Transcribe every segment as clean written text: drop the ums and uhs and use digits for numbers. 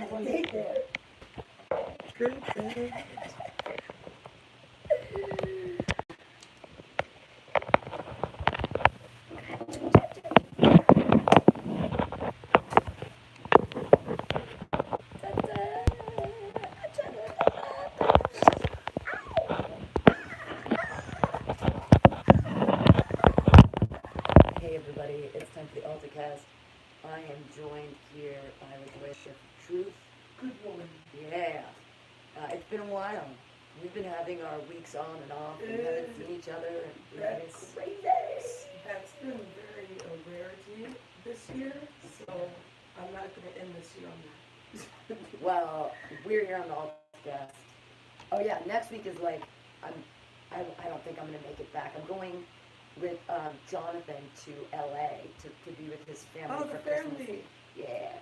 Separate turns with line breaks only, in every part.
Stay there. Truth is.
Hey everybody, it's time for the AltaCast. I am joined here by the voice of truth.
Good woman.
Yeah, it's been a while. We've been having our weeks on and off. We haven't seen each other. And
That's
crazy.
That's been very a rarity this year, so I'm not going to end this year on that.
Well, we're here on the AltaCast. Oh yeah, next week is like I don't think I'm gonna make it back. I'm going with Jonathan to LA to be with his family
Oh,
for
the
Christmas.
family.
Yeah,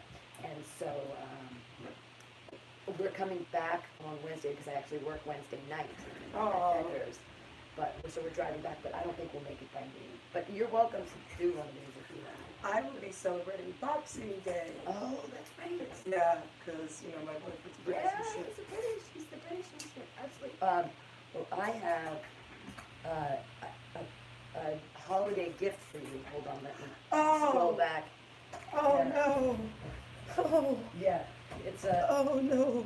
and so we're coming back on Wednesday because I actually work Wednesday night
Oh.
at Edgar's. But so we're driving back, but I don't think we'll make it by noon. But you're welcome to do one of these if you want.
I will be celebrating Boxing Day.
Oh, that's right.
Yeah, because, my boyfriend's British
Yeah,
and shit.
he's the British. He's the British. He's the absolutely. Well, I have a holiday gift for you. Hold on, let me scroll
Oh,
back.
oh
Yeah.
no. Oh,
Yeah, it's a.
oh no.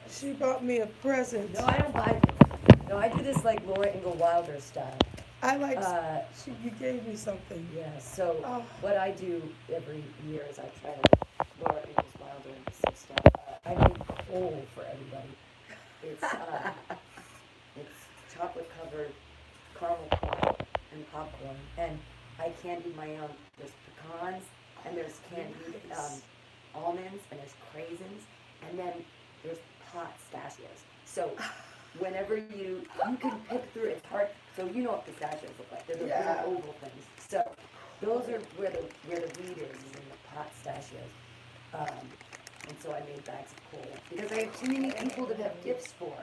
She bought me a present.
No, I don't buy this. No, I do this like Laura Ingalls Wilder style.
I like,
Uh,
you gave me something.
yeah. So
Oh.
what I do every year is I try to Laura Ingalls Wilder and some stuff. I make coal for everybody. It's it's chocolate covered caramel corn and popcorn, and I candied my own. There's pecans, and there's candied
Nice.
almonds, and there's craisins, and then there's pot pistachios. So whenever you can pick through, it's hard. So you know what pistachios look like. They're the
Yeah.
little oval things. So those are where the weed is in the pot pistachios. And so I made bags of coal because I have too many people to have gifts for.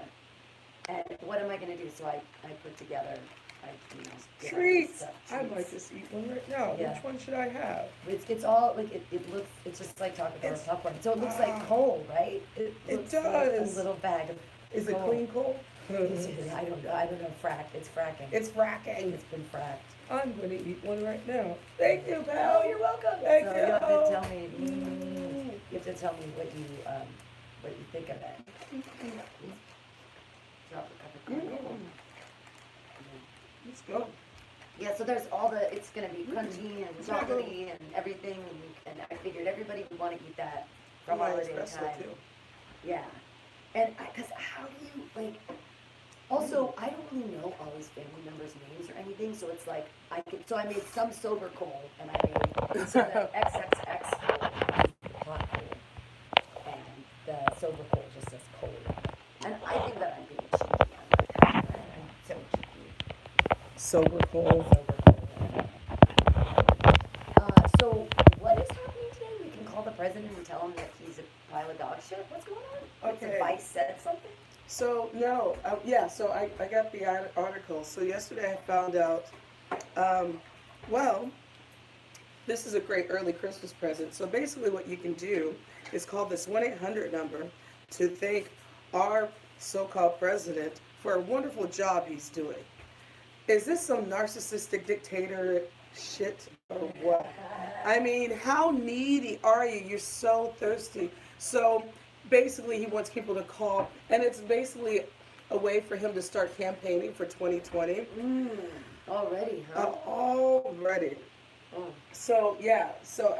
And what am I going to do? So I put together, get all this
Treats.
stuff,
I might
treats.
just eat one right now.
Yeah.
Which one should I have?
It's all like it looks. It's just like chocolate covered
It's-
popcorn. So it looks like
ah.
coal, right?
It
looks
does.
Like a little bag of.
Is it
coal.
clean coal?
I don't know. I don't know. Fracked. It's fracking.
It's fracking.
It's been fracked.
I'm going to eat one right now. Thank you, pal.
Oh, you're welcome.
Thank
so
you.
you have to tell me.
Mm.
You have to tell me what you think of it. Chocolate covered
Mm.
caramel.
Let's go.
Yeah, so there's all the, it's gonna be crunchy and chocolatey and everything, and I figured everybody would wanna eat that for
My
holiday
espresso
time.
too.
Yeah, and cause how do you, like, also, I don't really know all these family members' names or anything, so it's like, so I made some sober coal, and I made some XXX coal, hot coal, and the sober coal just says coal. And I think that I'm being cheeky, I'm so cheeky.
Sober coal.
So what is happening today? We can call the president and tell him that he's a pile of dog shit. What's going on?
Okay.
The Vice said something.
So, no, so I got the article. So yesterday I found out, well, this is a great early Christmas present. So basically what you can do is call this 1-800 number to thank our so-called president for a wonderful job he's doing. Is this some narcissistic dictator shit or what? I mean, how needy are you? You're so thirsty. So basically, he wants people to call, and it's basically a way for him to start campaigning for 2020.
Already, huh?
Already.
Oh.
So yeah, so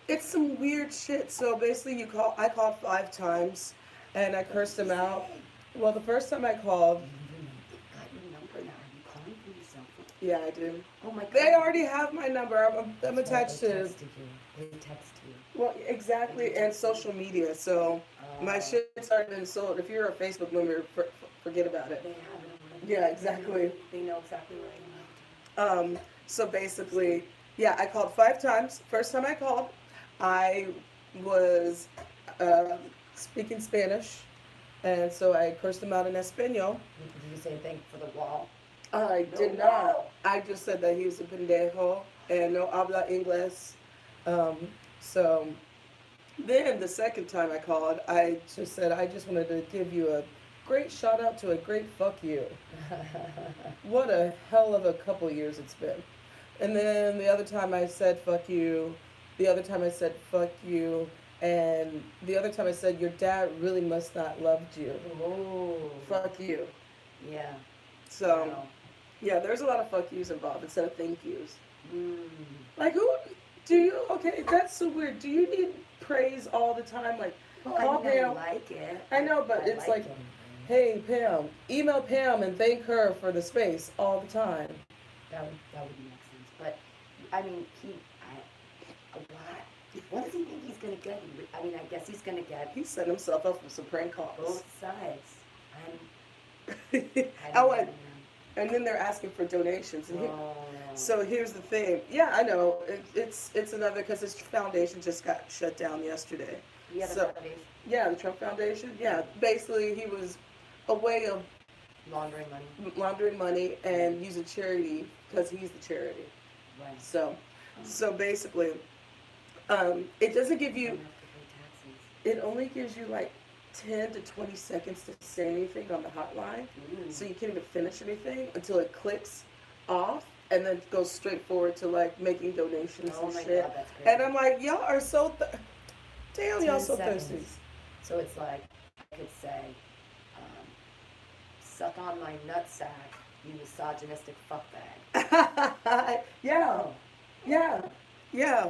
it's some weird shit. So basically, I called 5 times, and I cursed him out. Well, the first time I called,
They got your number now. Are you calling for yourself?
yeah, I did.
Oh my God.
They already have my number. I'm
That's why
attached
they
to.
texted you. They text you.
Well, exactly, and social media. So my
Oh.
shit's already been sold. If you're a Facebook member, forget about it.
They have it.
Yeah, exactly.
They know exactly where I am.
So basically, yeah, I called 5 times. First time I called, I was speaking Spanish, and so I cursed him out in Espanol.
Did you say thank for the wall?
I did
No.
not. I just said that he was a pendejo and no habla inglés. So Then the second time I called, I just said, I just wanted to give you a great shout out to a great fuck you. What a hell of a couple years it's been. And then the other time I said fuck you. The other time I said fuck you. And the other time I said your dad really must not loved you.
Oh,
Fuck you.
yeah.
So
Wow.
yeah, there's a lot of fuck yous involved instead of thank yous.
Mm.
Like who do you? Okay, that's so weird. Do you need praise all the time? Like
Well, I
call
mean, I
Pam.
like it.
I know, but
I
it's
like
like,
it.
hey Pam, email Pam and thank her for the space all the time.
That would make sense. But I mean, what does he think he's gonna get? I mean, I guess he's gonna get
He set himself up for some prank calls.
both sides. I
Oh,
don't know.
and then they're asking for donations. And
Oh.
so here's the thing. Yeah, I know. It's another because his foundation just got shut down yesterday.
Yeah, the
So
foundation
yeah, the Trump Foundation. Yeah, basically he was a way of
laundering money.
laundering money and using charity because he's the charity.
Right.
So,
Oh.
so basically, it doesn't give
Don't
you.
have to pay taxes.
It only gives you like 10 to 20 seconds to say anything on the hotline.
Ooh.
So you can't even finish anything until it clicks off and then goes straight forward to like making donations
Oh
and
my
shit.
God, that's crazy.
And I'm like, y'all are so, damn, y'all
10
so
seconds.
thirsty.
So it's like I could say, suck on my nutsack, you misogynistic fuckbag.
Yeah,
Oh.
yeah, yeah.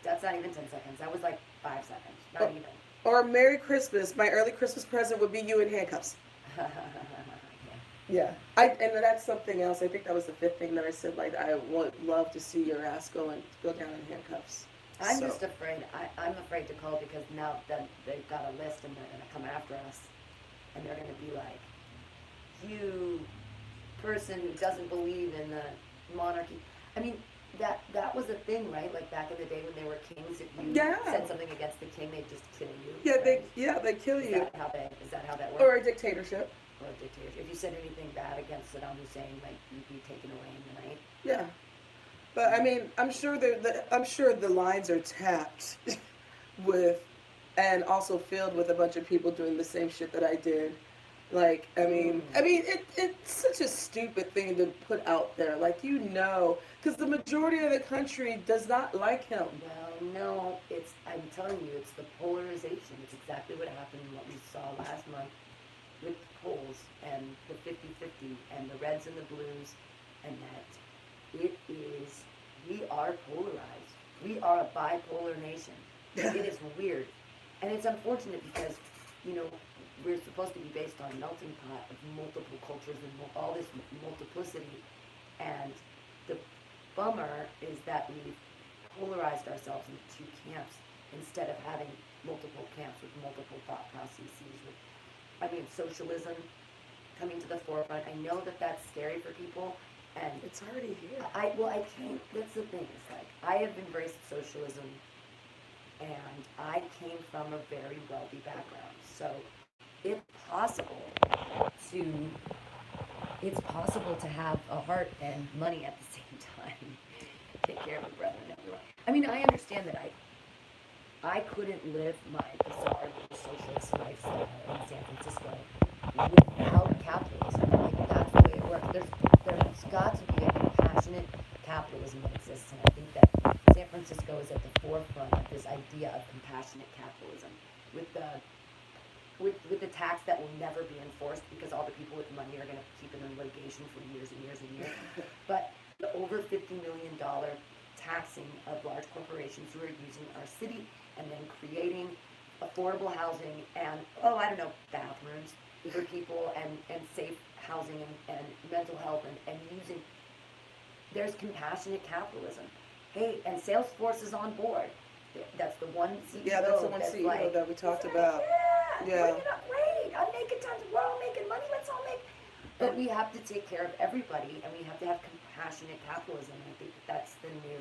That's not even 10 seconds. That was like 5 seconds. Not
Oh.
even.
Or Merry Christmas. My early Christmas present would be you in handcuffs. Yeah. And that's something else. I think that was the fifth thing that I said. Like I would love to see your ass go down in handcuffs.
I'm
So,
just afraid. I'm afraid to call because now that they've got a list and they're going to come after us. And they're going to be like, you person who doesn't believe in the monarchy. I mean, that was a thing, right? Like back in the day when they were kings, if you
Yeah.
said something against the king, they'd just kill you.
yeah,
right?
they kill
Is
you.
that how that works?
Or a dictatorship.
Or a dictatorship. If you said anything bad against Saddam Hussein, like you'd be taken away in the night.
Yeah. But I mean, I'm sure the lines are tapped with, and also filled with a bunch of people doing the same shit that I did. Like, it's such a stupid thing to put out there. Like, because the majority of the country does not like him.
Well, no, I'm telling you, it's the polarization. It's exactly what happened in what we saw last month with the polls and the 50-50 and the reds and the blues, and that we are polarized. We are a bipolar nation. It is weird. And it's unfortunate because, you know, we're supposed to be based on a melting pot of multiple cultures and all this multiplicity. And the bummer is that we've polarized ourselves into two camps instead of having multiple camps with multiple thought processes. Socialism coming to the forefront. I know that that's scary for people, and
It's already here.
I can't. That's the thing. It's like I have embraced socialism, and I came from a very wealthy background, so it's possible to it's possible to have a heart and money at the same time. Take care of your brethren everywhere. I mean, I understand that I couldn't live my bizarre little socialist lifestyle in San Francisco without capitalism. Like that's the way it works. There's got to be a compassionate capitalism that exists, and I think that San Francisco is at the forefront of this idea of compassionate capitalism with the tax that will never be enforced because all the people with money are going to keep it in litigation for years and years and years. But the over $50 million taxing of large corporations who are using our city and then creating affordable housing and, bathrooms for people and safe housing and mental health and using, there's compassionate capitalism. Hey, and Salesforce is on board. That's the one CEO.
Yeah, that's the one CEO
like,
that we talked about.
Yeah,
Yeah.
bring it up, great. I'm making tons. We're all making money. Let's all make. But we have to take care of everybody, and we have to have compassionate capitalism. And I think that's the new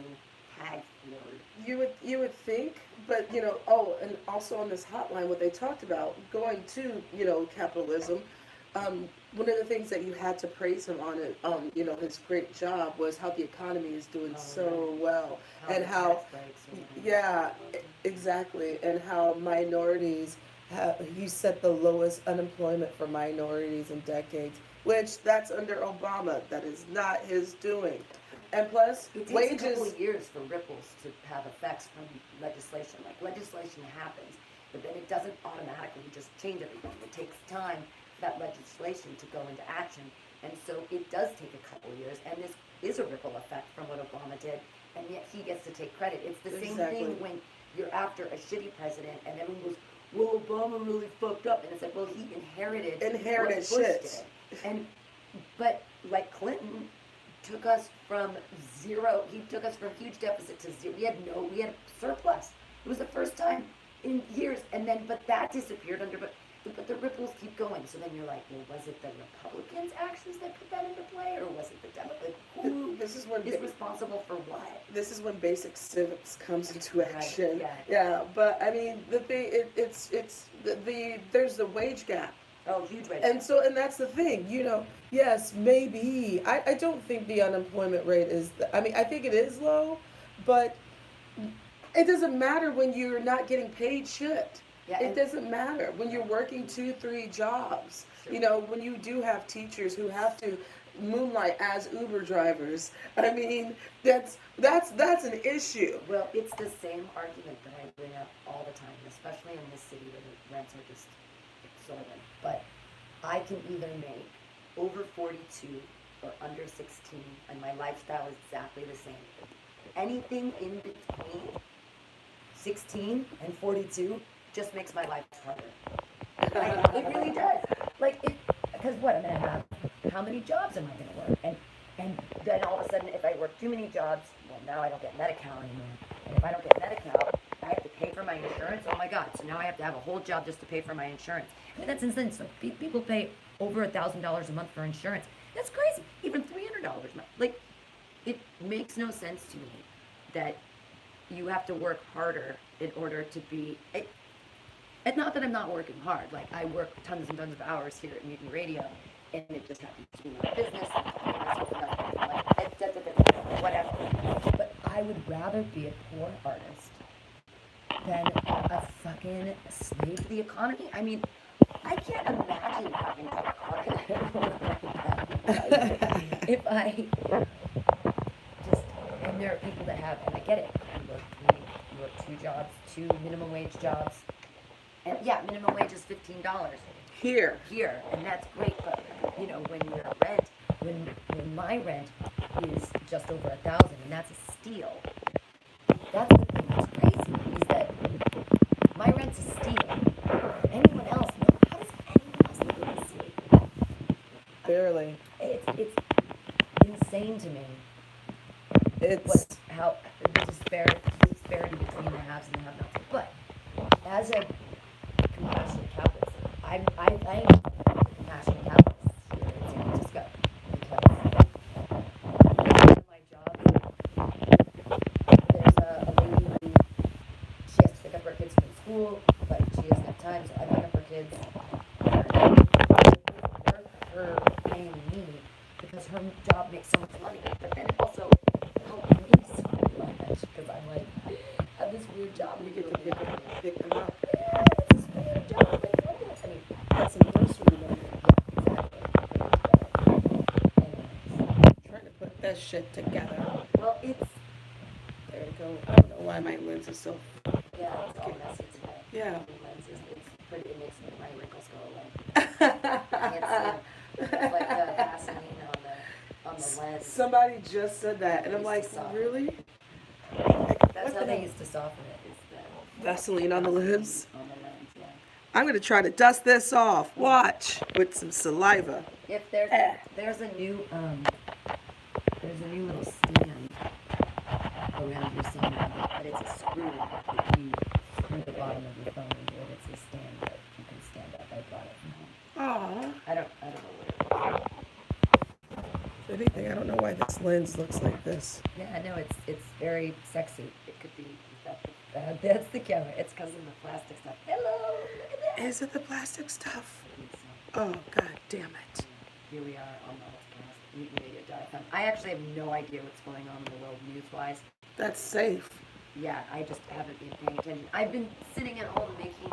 tag word.
You would think, but and also on this hotline, what they talked about going to capitalism. One of the things that you had to praise him on it, his great job was how the economy is doing so well, and
the
how,
tax breaks or whatever.
yeah, Exactly, and how minorities have, he set the lowest unemployment for minorities in decades, which that's under Obama. That is not his doing. And plus,
It takes a couple
wages,
of years for ripples to have effects from legislation. Like legislation happens, but then it doesn't automatically just change everything. It takes time for that legislation to go into action. And so it does take a couple of years. And this is a ripple effect from what Obama did. And yet he gets to take credit. It's the same
exactly.
thing when you're after a shitty president and everyone goes, well, Obama really fucked up. And it's like, well, he inherited
Inherited
what Bush
shit.
did. And, but like Clinton took us from zero. He took us from huge deficit to zero. We had surplus. It was the first time in years, and then but that disappeared under. But the ripples keep going. So then you're like, well, was it the Republicans' actions that put that into play, or was it the Democrats? Who
this is when
is responsible for what?
this is when basic civics comes into action.
Right,
yeah. But I mean, the thing, it's there's the wage gap.
Oh, huge rate.
And that's the thing, yes, maybe. I don't think the unemployment rate is, I mean, I think it is low, but it doesn't matter when you're not getting paid shit.
Yeah,
It doesn't matter when you're working 2-3 jobs.
Sure.
When you do have teachers who have to moonlight as Uber drivers. I mean, that's an issue.
Well, it's the same argument that I bring up all the time, especially in this city where the rents are just exorbitant. But I can either make over 42 or under 16, and my lifestyle is exactly the same. Anything in between 16 and 42 just makes my life harder. It really does. Because what I'm gonna have? How many jobs am I gonna work? And then all of a sudden, if I work too many jobs, well, now I don't get Medi-Cal anymore. And if I don't get Medi-Cal, I have to pay for my insurance. Oh my God! So now I have to have a whole job just to pay for my insurance. I mean, that's insane. So people pay over $1,000 a month for insurance. That's crazy. Even $300 a month. Like, it makes no sense to me that you have to work harder in order to be. And not that I'm not working hard. Like, I work tons and tons of hours here at Mutiny Radio, and it just happens to be my business. Whatever. But I would rather be a poor artist than a fucking slave to the economy. I mean, I can't imagine having to if I just, and there are people that have, and I get it, you work 2 jobs, 2 minimum wage jobs, and yeah, minimum wage is $15
Here.
and that's great, but when your rent, when my rent is just over 1,000, and that's a steal. That's the thing that's crazy, is that my rent's a steal. Anyone else, how does anyone else live in this city?
Barely.
It's insane to me.
It's
How the disparity between the haves and the have-nots. But as a compassionate capitalist, I thank compassionate capitalists here in San Francisco, because my job, there's a lady who she has to pick up her kids from school, but she doesn't have time, so I pick up her kids. Her paying me because her job makes so much money, but then it also helps me so much because I'm like, I have this weird job.
you get to pick them up.
Yeah, it's this weird job. Like, what is, I mean, that's some nursery money. Yeah, exactly. Anyways.
Trying to put that shit together.
Well, it's,
There you go. I don't know why my lens is so.
yeah, it's all messy today.
Yeah.
Lenses, but it makes my wrinkles go away. It's like the Vaseline on the lens.
Somebody just said that, and I'm like, really?
That's how they used to soften it. Is the
Vaseline on the lips.
on the lens, yeah.
I'm gonna try to dust this off. Watch with some saliva.
If there's a new little stand around here somewhere, but it's a screw that you screw the bottom of your phone into it. It's a stand that you can stand up. I brought it from home.
Aw.
I don't know what it is.
If anything, I don't know why this lens looks like this.
Yeah, no, it's very sexy. It could be that's the camera. It's because of the plastic stuff. Hello, look at that.
Is it the plastic stuff?
I think so.
Oh, god damn it.
Here we are on the podcast, MutinyRadio.fm. I actually have no idea what's going on in the world news-wise.
That's safe.
Yeah, I just haven't been paying attention. I've been sitting at home making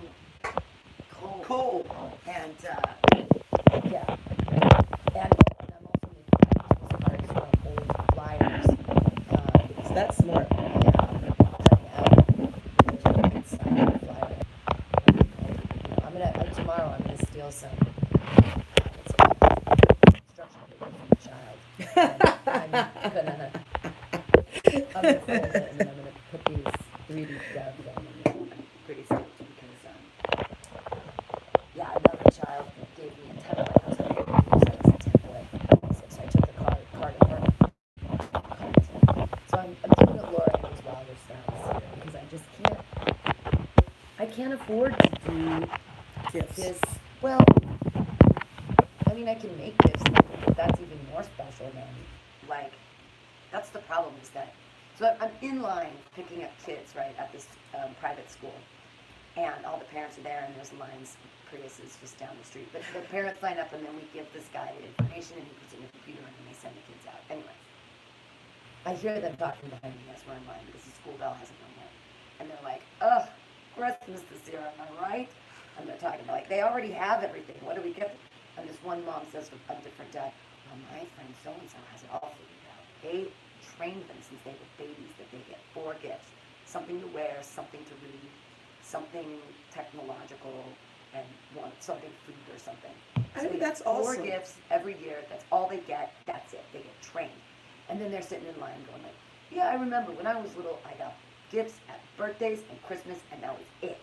coal.
Cold.
And yeah, and I'm also making Christmas cards from old flyers.
Is that smart?
Yeah, cutting out the inside of the flyer. Tomorrow I'm gonna steal some instruction paper from a child. I'm gonna fold it and then I'm gonna put these 3D doves on them. Pretty soon because yeah, another child gave me a template. I was like, use that as a template. So I took the card and so I'm doing it Laura Ingalls Wilder style this year because I can't afford to do
Gifts.
this. Well, I mean, I can make gifts, but that's even more special than, like, that's the problem is that, so I'm in line picking up kids, right, at this private school, and all the parents are there, and there's lines, Prius is just down the street, but the parents line up, and then we give this guy the information, and he puts it in the computer, and then they send the kids out. Anyway, I hear them talking behind me as we're in line, because the school bell hasn't rung yet, and they're like, ugh, Christmas this year, am I right? And they're talking about, like, they already have everything, what do we get? And this one mom says to a different dad, well, my friend so-and-so has it all figured out. They trained them since they were babies that they get 4 gifts. Something to wear, something to read, something technological, and something food or something.
I
So
think
they
that's
get 4
awesome.
gifts every year. That's all they get. That's it. They get trained. And then they're sitting in line going like, yeah, I remember when I was little, I got gifts at birthdays and Christmas, and that was it.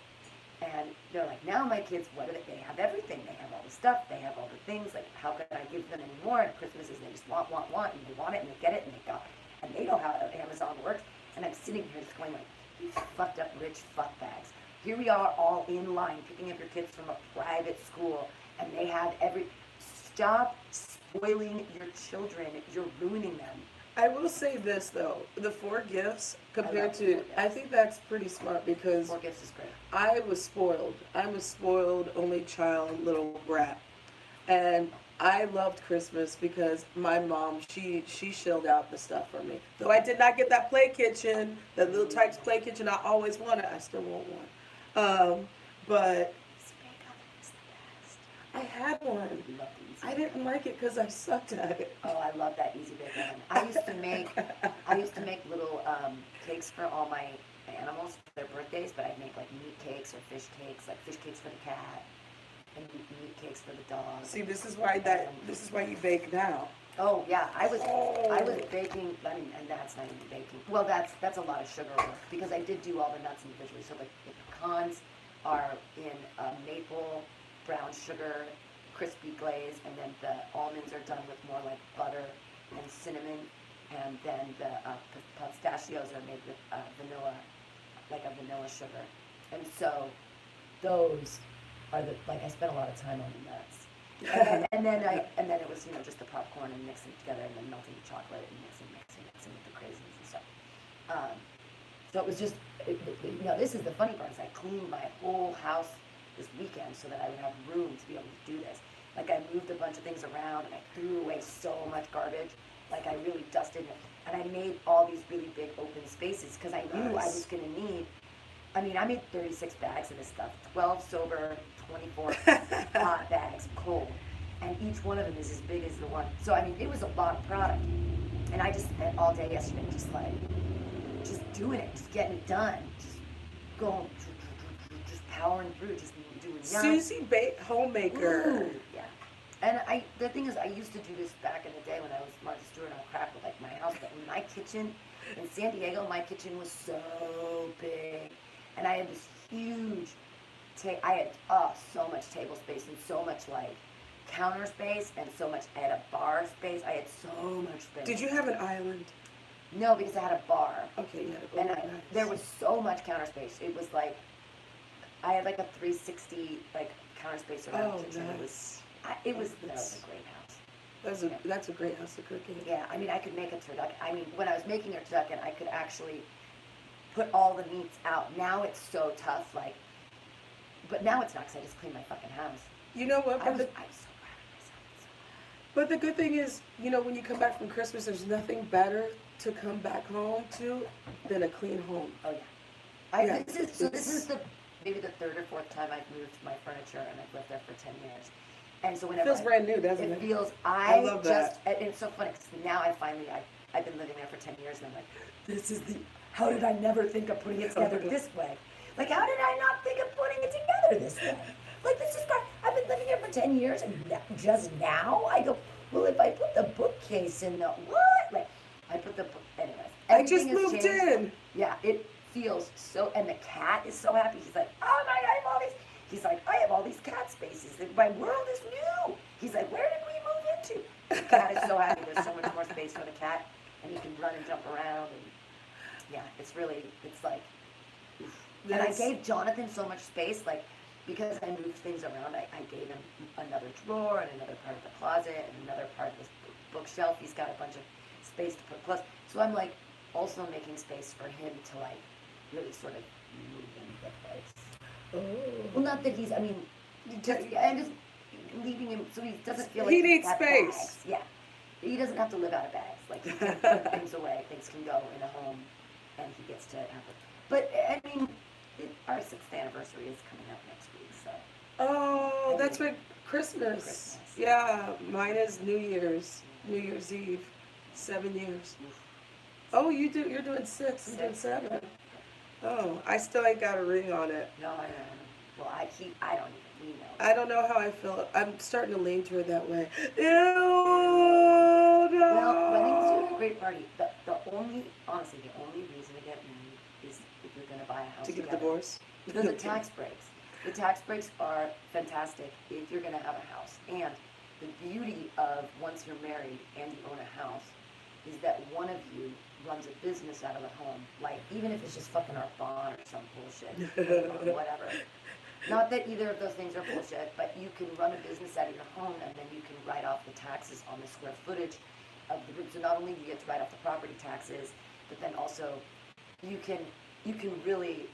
And they're like, now my kids, what do they have everything. They have all the stuff. They have all the things. Like, how can I give them any more? And Christmas is they just want, and they want it, and they get it, and they got it. And they know how Amazon works. And I'm sitting here just going like, you fucked up rich fuckbags. Here we are all in line picking up your kids from a private school, and they have stop spoiling your children. You're ruining them.
I will say this though, the 4 gifts compared
the 4
to,
gifts.
I think that's pretty smart because
4 gifts is great.
I was spoiled. I'm a spoiled only child, little brat, and I loved Christmas because my mom she shelled out the stuff for me. Though I did not get that play kitchen, that little Tyke's play kitchen I always wanted. I still want one, but I had one. I didn't like it because I sucked at it.
Oh, I love that easy bake oven. I used to make little cakes for all my animals for their birthdays, but I'd make like meat cakes or fish cakes, like fish cakes for the cat and meat cakes for the dog.
See, this is why you bake now.
Oh yeah, I was baking. I mean, and that's not even baking. Well, that's a lot of sugar work because I did do all the nuts individually. So the pecans are in maple brown sugar, crispy glaze, and then the almonds are done with more like butter and cinnamon, and then the pistachios are made with vanilla, like a vanilla sugar. And so those are I spent a lot of time on the nuts. And then it was just the popcorn and mixing it together and then melting the chocolate and mixing with the craisins and stuff. So it was just this is the funny part is I cleaned my whole house this weekend so that I would have room to be able to do this. Like I moved a bunch of things around and I threw away so much garbage. Like I really dusted it and I made all these really big open spaces because I knew I was going to need. I mean, I made 36 bags of this stuff, 12 sober, 24 hot bags, cold. And each one of them is as big as the one. So, I mean, it was a lot of product. And I just spent all day yesterday just doing it, just getting it done, just going, just powering through, just doing that.
Susie Homemaker.
Ooh, yeah. And the thing is, I used to do this back in the day when I was Martha Stewart on crack with like my house. But in my kitchen, in San Diego, my kitchen was so big. And I had this huge, I had so much table space and so much like counter space and so much, I had a bar space. I had so much space.
Did you have an island?
No, because I had a bar.
Okay, yeah.
And there was so much counter space. It was like, I had like a 360 like counter space around the kitchen.
Nice.
That was a great house.
That's a great house to cook in.
Yeah, I mean, I could make a turducken. I mean, when I was making a turducken, I could actually put all the meats out. Now it's so tough, but now it's not because I just cleaned my fucking house.
You know what?
I was so proud of myself.
But the good thing is, when you come back from Christmas, there's nothing better to come back home to than a clean home.
Oh, yeah.
Yeah,
This is the maybe the third or fourth time I've moved my furniture, and I've lived there for 10 years. And so whenever
feels brand new, doesn't
it
it?
feels,
I love that.
and it's so funny because now I've been living there for 10 years, and I'm like, this is the, how did I never think of putting it together this way? Like, how did I not think of putting it together this way? Like, this is great. I've been living here for 10 years, and just now I go, well, if I put the bookcase in the, what? Like, I put the book, anyways.
I just
Everything has
moved
changed.
in.
Yeah, it feels so, and the cat is so happy. He's like, oh my God, I have all these. He's like, I have all these cat spaces. My world is new. He's like, where did we move into? The cat is so happy. There's so much more space for the cat, and he can run and jump around. And yeah, it's really, it's like, oof. And I gave Jonathan so much space, like, because I moved things around, I gave him another drawer and another part of the closet and another part of this bookshelf. He's got a bunch of space to put clothes. So I'm like also making space for him to like really sort of move into the place.
Oh.
Well, not that he's, I mean, I'm just leaving him so he doesn't feel like
He
he's
needs
got
space.
bags. Yeah. He doesn't have to live out of bags. Like, he can put things away. Things can go in a home, and he gets to have it. But, I mean, our 6th anniversary is coming up next week, so.
Oh, that's right, Christmas.
Christmas.
Yeah, mine is New Year's Eve, 7 years. Oh, you're doing 6, I'm doing 7. Oh, I still ain't got a ring on it.
No, I know. Well, I don't even, we know.
I don't know how I feel. I'm starting to lean toward that way. Ew, no.
Well, weddings are a great party. Honestly, the only reason to get married is if you're going to buy a house
To get a
together.
divorce?
There's the tax breaks. The tax breaks are fantastic if you're going to have a house. And the beauty of once you're married and you own a house is that one of you runs a business out of the home. Like, even if it's just fucking our barn or some bullshit, or whatever. Not that either of those things are bullshit, but you can run a business out of your home, and then you can write off the taxes on the square footage of the room. So not only do you get to write off the property taxes, but then also you can really.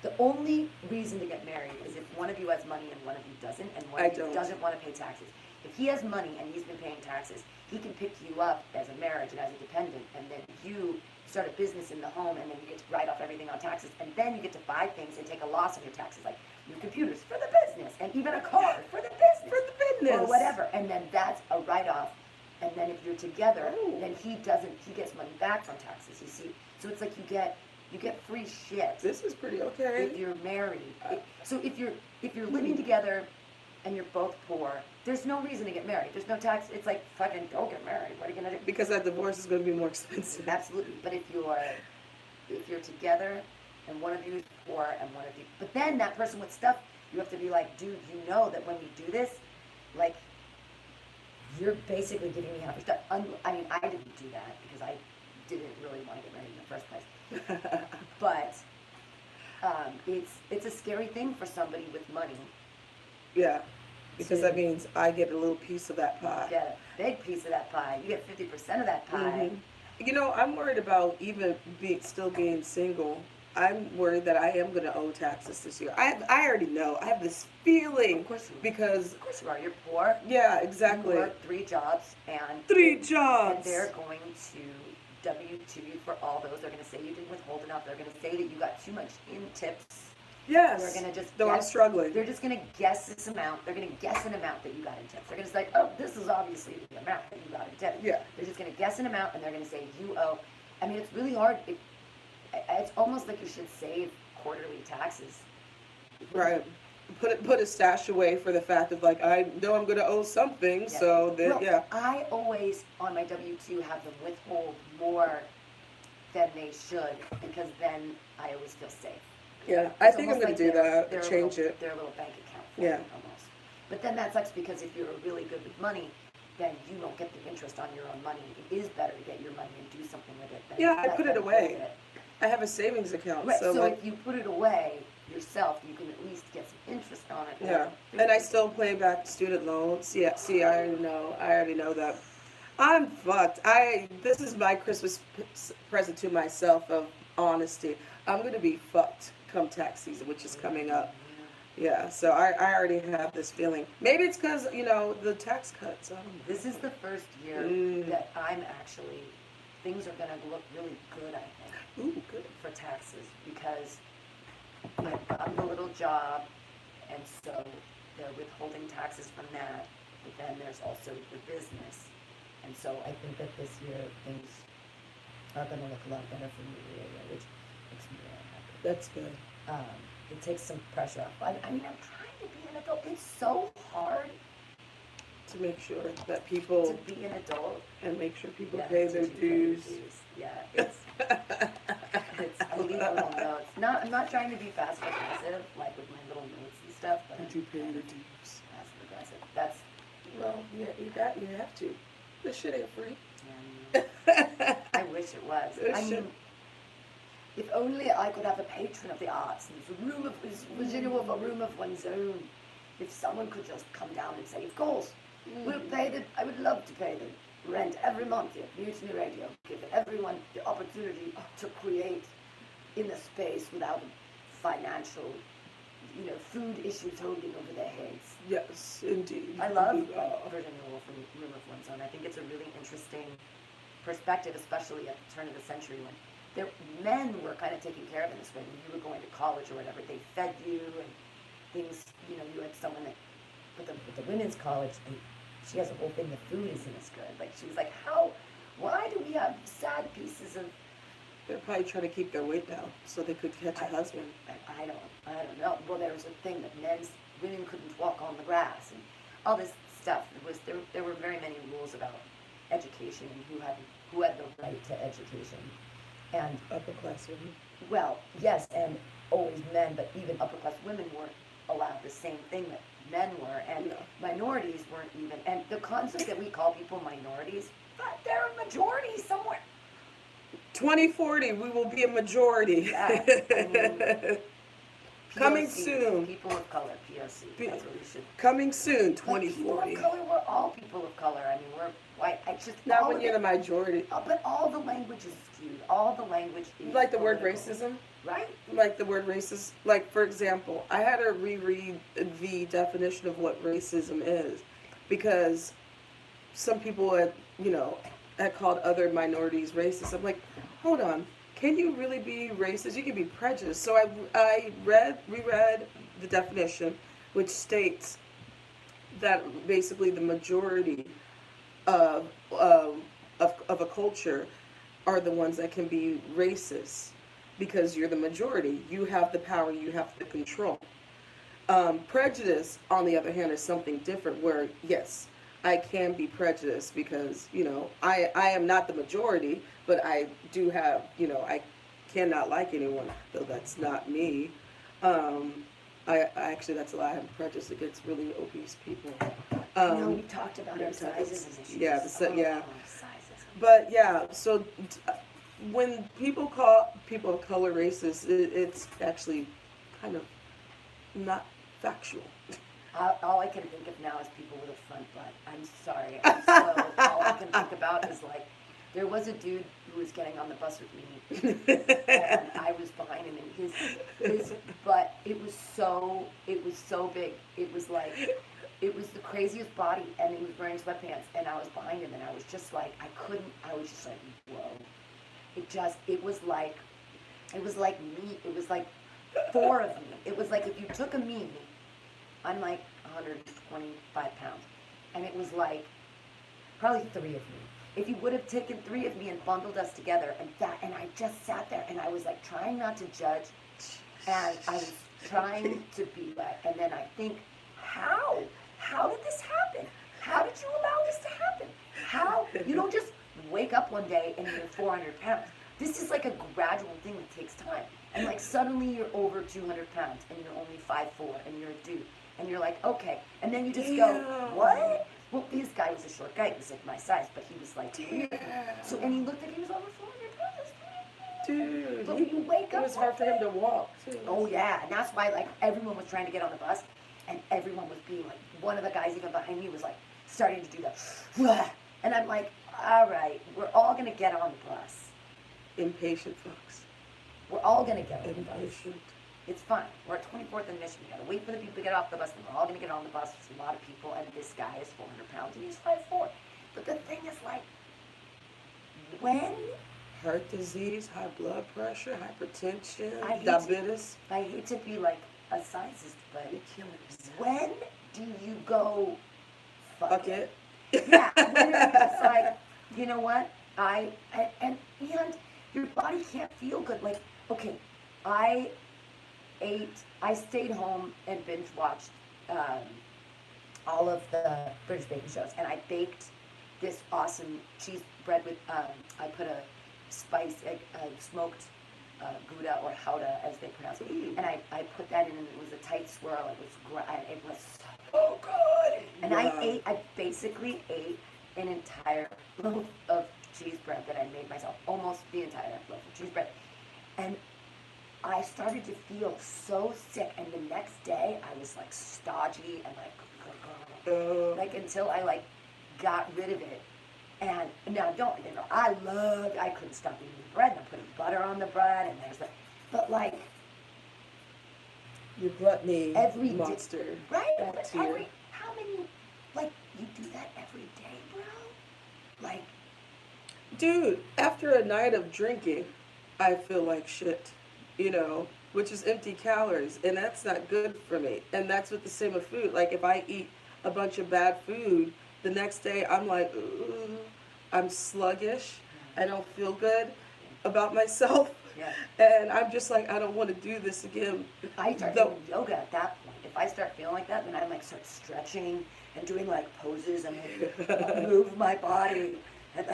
The only reason to get married is if one of you has money and one of you doesn't, and one of you doesn't want to pay taxes. If he has money and he's been paying taxes, he can pick you up as a marriage and as a dependent, and then you start a business in the home, and then you get to write off everything on taxes, and then you get to buy things and take a loss on your taxes, like new computers for the business, and even a car for the business.
For the business.
Or whatever, and then that's a write-off, and then if you're together, then he gets money back from taxes, you see. So it's like you get free shit.
This is pretty okay.
If you're married. So if you're living together and you're both poor, there's no reason to get married. There's no tax. It's like, fucking don't get married. What are you gonna do?
Because that divorce is going to be more expensive.
Absolutely. But if you're together and one of you is poor and one of you, but then that person with stuff, you have to be like, dude, you know that when we do this, like, you're basically giving me half your stuff. I mean, I didn't do that because I didn't really want to get married in the first place. But it's a scary thing for somebody with money.
Yeah, because that means I get a little piece of that
You
pie.
get a big piece of that pie. You get 50% of that pie.
You know, I'm worried about even still being single. I'm worried that I am going to owe taxes this year. I already know. I have this feeling.
Of course you
because
Of course you are. You're poor.
Yeah, exactly.
You work 3 jobs and
3 jobs.
And they're going to W-2 you for all those. They're going to say you didn't withhold enough. They're going to say that you got too much in tips.
Yes.
They're going to just
Though I'm struggling.
They're just going to guess this amount. They're going to guess an amount that you got in tips. They're going to say, oh, this is obviously the amount that you got in tips.
Yeah.
They're just going to guess an amount, and they're going to say you owe. I mean, it's really hard. It's almost like you should save quarterly taxes.
Right. Put a stash away for the fact of, like, I know I'm going to owe something,
Yeah.
so that,
Well,
yeah.
I always, on my W-2, have them withhold more than they should, because then I always feel safe.
Yeah, I
It's
think I'm
almost
going to
like
do that,
their
change
little,
it.
Their little bank account for
Yeah.
me, almost. But then that sucks, because if you're really good with money, then you don't get the interest on your own money. It is better to get your money and do something with it. Than
Yeah, I
let
put it
them
away.
hold it.
I have a savings account,
Right,
so,
so
like,
if you put it away yourself, you can at least get some interest on it.
yeah. And I still pay back student loans. Yeah, see, I already know that. I'm fucked. This is my Christmas present to myself of honesty. I'm going to be fucked come tax season, which is coming up. Yeah, so I already have this feeling. Maybe it's because, the tax cuts. I don't know.
This is the first year that I'm actually, things are going to look really good, I think.
Ooh, good.
for taxes because I've gotten a little job, and so they're withholding taxes from that. But then there's also the business, and so I think that this year things are going to look a lot better for me, which makes me really happy.
That's good.
It takes some pressure off. I mean, I'm trying to be an adult. It's so hard
To make sure that
to
people,
be an adult.
and make sure people
Yeah,
pay
to
their
pay
dues.
Yeah, it's I leave little notes. I'm not trying to be passive aggressive, like with my little notes and stuff, but
Did you pay your dues?
passive aggressive. That's
Well, yeah, you have to. This shit ain't free.
I wish it was.
It
I mean,
should.
if only I could have a patron of the arts and Virginia Woolf, a room of one's own. If someone could just come down and say, of course, we'll pay the, I would love to pay the rent every month at Mutiny Radio, give everyone the opportunity to create in the space without financial, food issues holding over their heads.
Yes, indeed.
I love
Oh.
Virginia Woolf and Room of One's Own. I think it's a really interesting perspective, especially at the turn of the century when men were kind of taken care of in this way. When you were going to college or whatever, they fed you and things. You had someone that, with the women's college, she has a whole thing. The food isn't as good. Like she was like, why do we have sad pieces of?
They're probably trying to keep their weight down so they could catch a husband.
I don't know. Well, there was a thing that women couldn't walk on the grass and all this stuff. There were very many rules about education and who had the right to education. And
Upper class women.
well, yes, and always men, but even upper class women weren't allowed the same thing that men were, and
No.
minorities weren't even. And the concept that we call people minorities, but they're a majority somewhere.
2040, we will be a majority.
Yeah, I mean,
Coming
POC,
soon.
People of color, POC. That's what we should.
Coming soon,
Like, people
2040.
of color, we're all people of color. I mean, we're white. I just
Not
all
when
of
you're
it-
the majority.
But all the language is skewed. All the language is
You like the word
political.
racism?
Right?
Like the word racist? Like, for example, I had to reread the definition of what racism is because some people had called other minorities racist. I'm like, hold on. Can you really be racist? You can be prejudiced. So I reread the definition, which states that basically the majority of a culture are the ones that can be racist because you're the majority. You have the power. You have the control. Prejudice, on the other hand, is something different. Where yes, I can be prejudiced because I am not the majority, but I do have I cannot like anyone, though that's not me. I actually, that's a lie. I'm prejudiced against really obese people.
We talked about our sizes and issues.
Yeah, yeah.
Sizes.
But yeah, so when people call people of color racist, it's actually kind of not factual.
All I can think of now is people with a front butt. I'm sorry. All I can think about is like, there was a dude who was getting on the bus with me, and I was behind him, and his butt, it was so big. It was the craziest body, and he was wearing sweatpants, and I was behind him, and I was just like, I was just like, whoa. It was like me. It was like 4 of me. It was like if you took a me, I'm like 125 pounds, and it was like probably 3 of me. If you would have taken 3 of me and bundled us together, and I just sat there, and I was like trying not to judge, and I was trying to be like, and then I think, how did this happen? How did you allow this to happen? How? You don't just wake up one day and you're 400 pounds. This is like a gradual thing that takes time. And like suddenly you're over 200 pounds and you're only 5'4" and you're a dude. And you're like, okay. And then you just go, what? Well, this guy was a short guy. He was like my size, but he was like, so, and he looked like he was over 400 pounds.
Dude,
But when you wake
it
up,
was hard for him to walk too.
oh yeah, and that's why like everyone was trying to get on the bus, and everyone was being like, one of the guys even behind me was like starting to do that, and I'm like, all right, we're all gonna get on the bus.
Impatient folks.
We're all gonna get on the bus.
Impatient.
It's fine. We're at 24th and Mission. You gotta wait for the people to get off the bus, and we're all gonna get on the bus. There's a lot of people, and this guy is 400 pounds, and he's 5'4". But the thing is, like, when
heart disease, high blood pressure, hypertension,
I hate to-
diabetes.
I hate to be like a scientist, but
You're killing yourself.
when do you go
Fuck it.
Yeah, when are you just like, you know what? And your body can't feel good. Like, okay, I I stayed home and binge watched all of the British baking shows, and I baked this awesome cheese bread with, I put a spice, a smoked Gouda or Howda, as they pronounce it, and I put that in, and it was a tight swirl. It was so good. And
Wow.
I basically ate an entire loaf of cheese bread that I made myself, almost the entire loaf of cheese bread. And I started to feel so sick, and the next day I was like stodgy and like until I like got rid of it. And now don't you know, I couldn't stop eating the bread, and I'm putting butter on the bread, and there's the, but like
Your gluttony
every
monster.
right?
Back
But
to you.
how many, like, you do that every day, bro? Like,
Dude, after a night of drinking, I feel like shit, which is empty calories, and that's not good for me. And that's with the same with food. Like, if I eat a bunch of bad food, the next day I'm like, ooh, I'm sluggish. I don't feel good about myself.
yeah.
And I'm just like, I don't want to do this again.
I start
Though-
doing yoga at that point. If I start feeling like that, then I like start stretching and doing like poses and like move my body and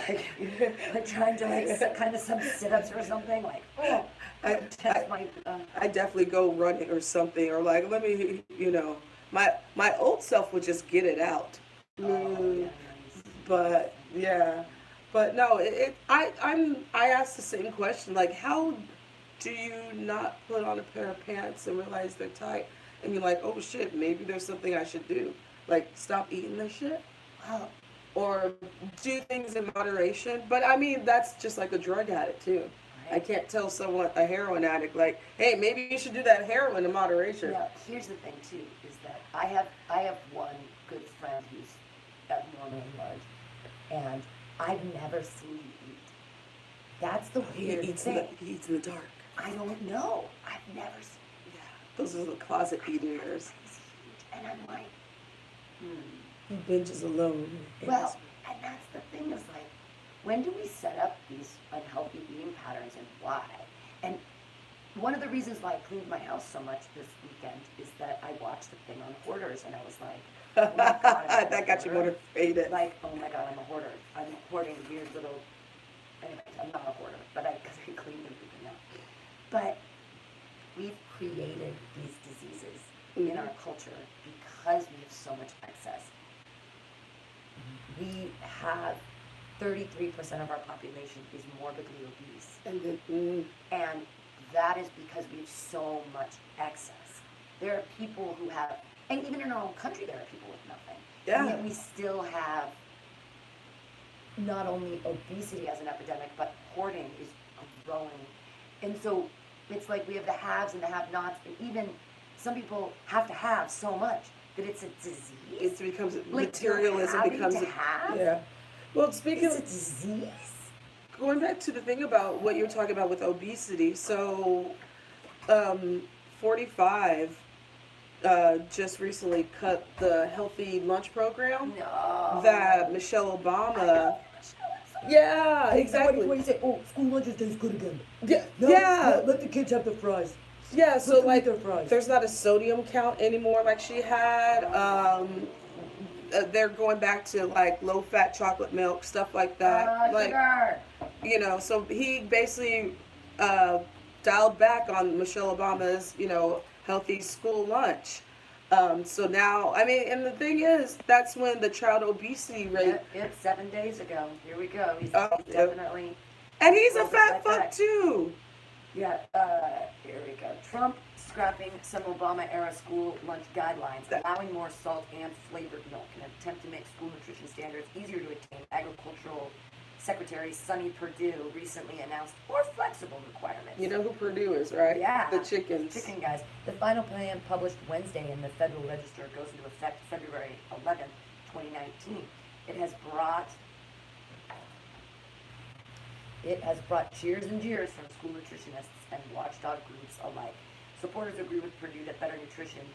like trying to like kind of some sit-ups or something. Like, oh, test my.
I definitely go running or something, or like, let me, my old self would just get it out.
Yeah, nice.
But yeah, but no, I asked the same question, like, how do you not put on a pair of pants and realize they're tight, and you're like, oh shit, maybe there's something I should do, like stop eating this shit,
Wow.
or do things in moderation. But I mean, that's just like a drug addict too. I can't tell someone, a heroin addict, like, hey, maybe you should do that heroin in moderation.
Now, here's the thing too, is that I have one good friend who's abnormally large, and I've never seen him eat. That's the
He
weird
eats
thing.
he eats in the dark.
I don't know. I've never seen.
Yeah, those are the closet eaters.
He's huge, and I'm like,
He binges alone.
well, and that's the thing is like, when do we set up these unhealthy eating patterns and why? And one of the reasons why I cleaned my house so much this weekend is that I watched the thing on hoarders, and I was like, oh my God, I'm a
that got you
hoarder.
motivated.
Like, oh my God, I'm a hoarder. I'm hoarding weird little. Anyways, I'm not a hoarder, but because I cleaned everything up. But we've created these diseases in our culture because we have so much excess. We have 33% of our population is morbidly obese,
And then,
and that is because we have so much excess. There are people who have, and even in our own country, there are people with nothing.
Yeah.
And yet we still have not only obesity as an epidemic, but hoarding is growing. And so it's like we have the haves and the have-nots, and even some people have to have so much that it's a disease.
it becomes,
Like,
materialism
having
becomes,
to have?
yeah. Well, speaking
It's a
of,
disease?
going back to the thing about what you're talking about with obesity, so 45 just recently cut the healthy lunch program
No.
that Michelle
I
Obama.
know.
Yeah, exactly.
What do you say? Oh, school lunches taste good again.
Yeah,
No,
yeah,
let the kids have the fries.
yeah. So
Let them eat
like,
their fries.
there's not a sodium count anymore like she had. They're going back to like low-fat chocolate milk, stuff like that. Like,
Sugar.
so he basically dialed back on Michelle Obama's, healthy school lunch. So now, I mean, and the thing is, that's when the child obesity rate,
It's 7 days ago. Here we go. He's
Oh,
he's
yeah.
definitely.
and he's a
Well,
fat
like
fuck
that.
too.
Yeah, here we go. Trump scrapping some Obama-era school lunch guidelines, allowing more salt and flavored milk in an attempt to make school nutrition standards easier to attain. Agricultural Secretary Sonny Perdue recently announced more flexible requirements.
You know who Purdue is, right?
Yeah.
The chickens.
Chicken guys. The final plan published Wednesday in the Federal Register goes into effect February 11th, 2019. It has brought It has brought cheers and jeers from school nutritionists and watchdog groups alike. Supporters agree with Purdue that better nutrition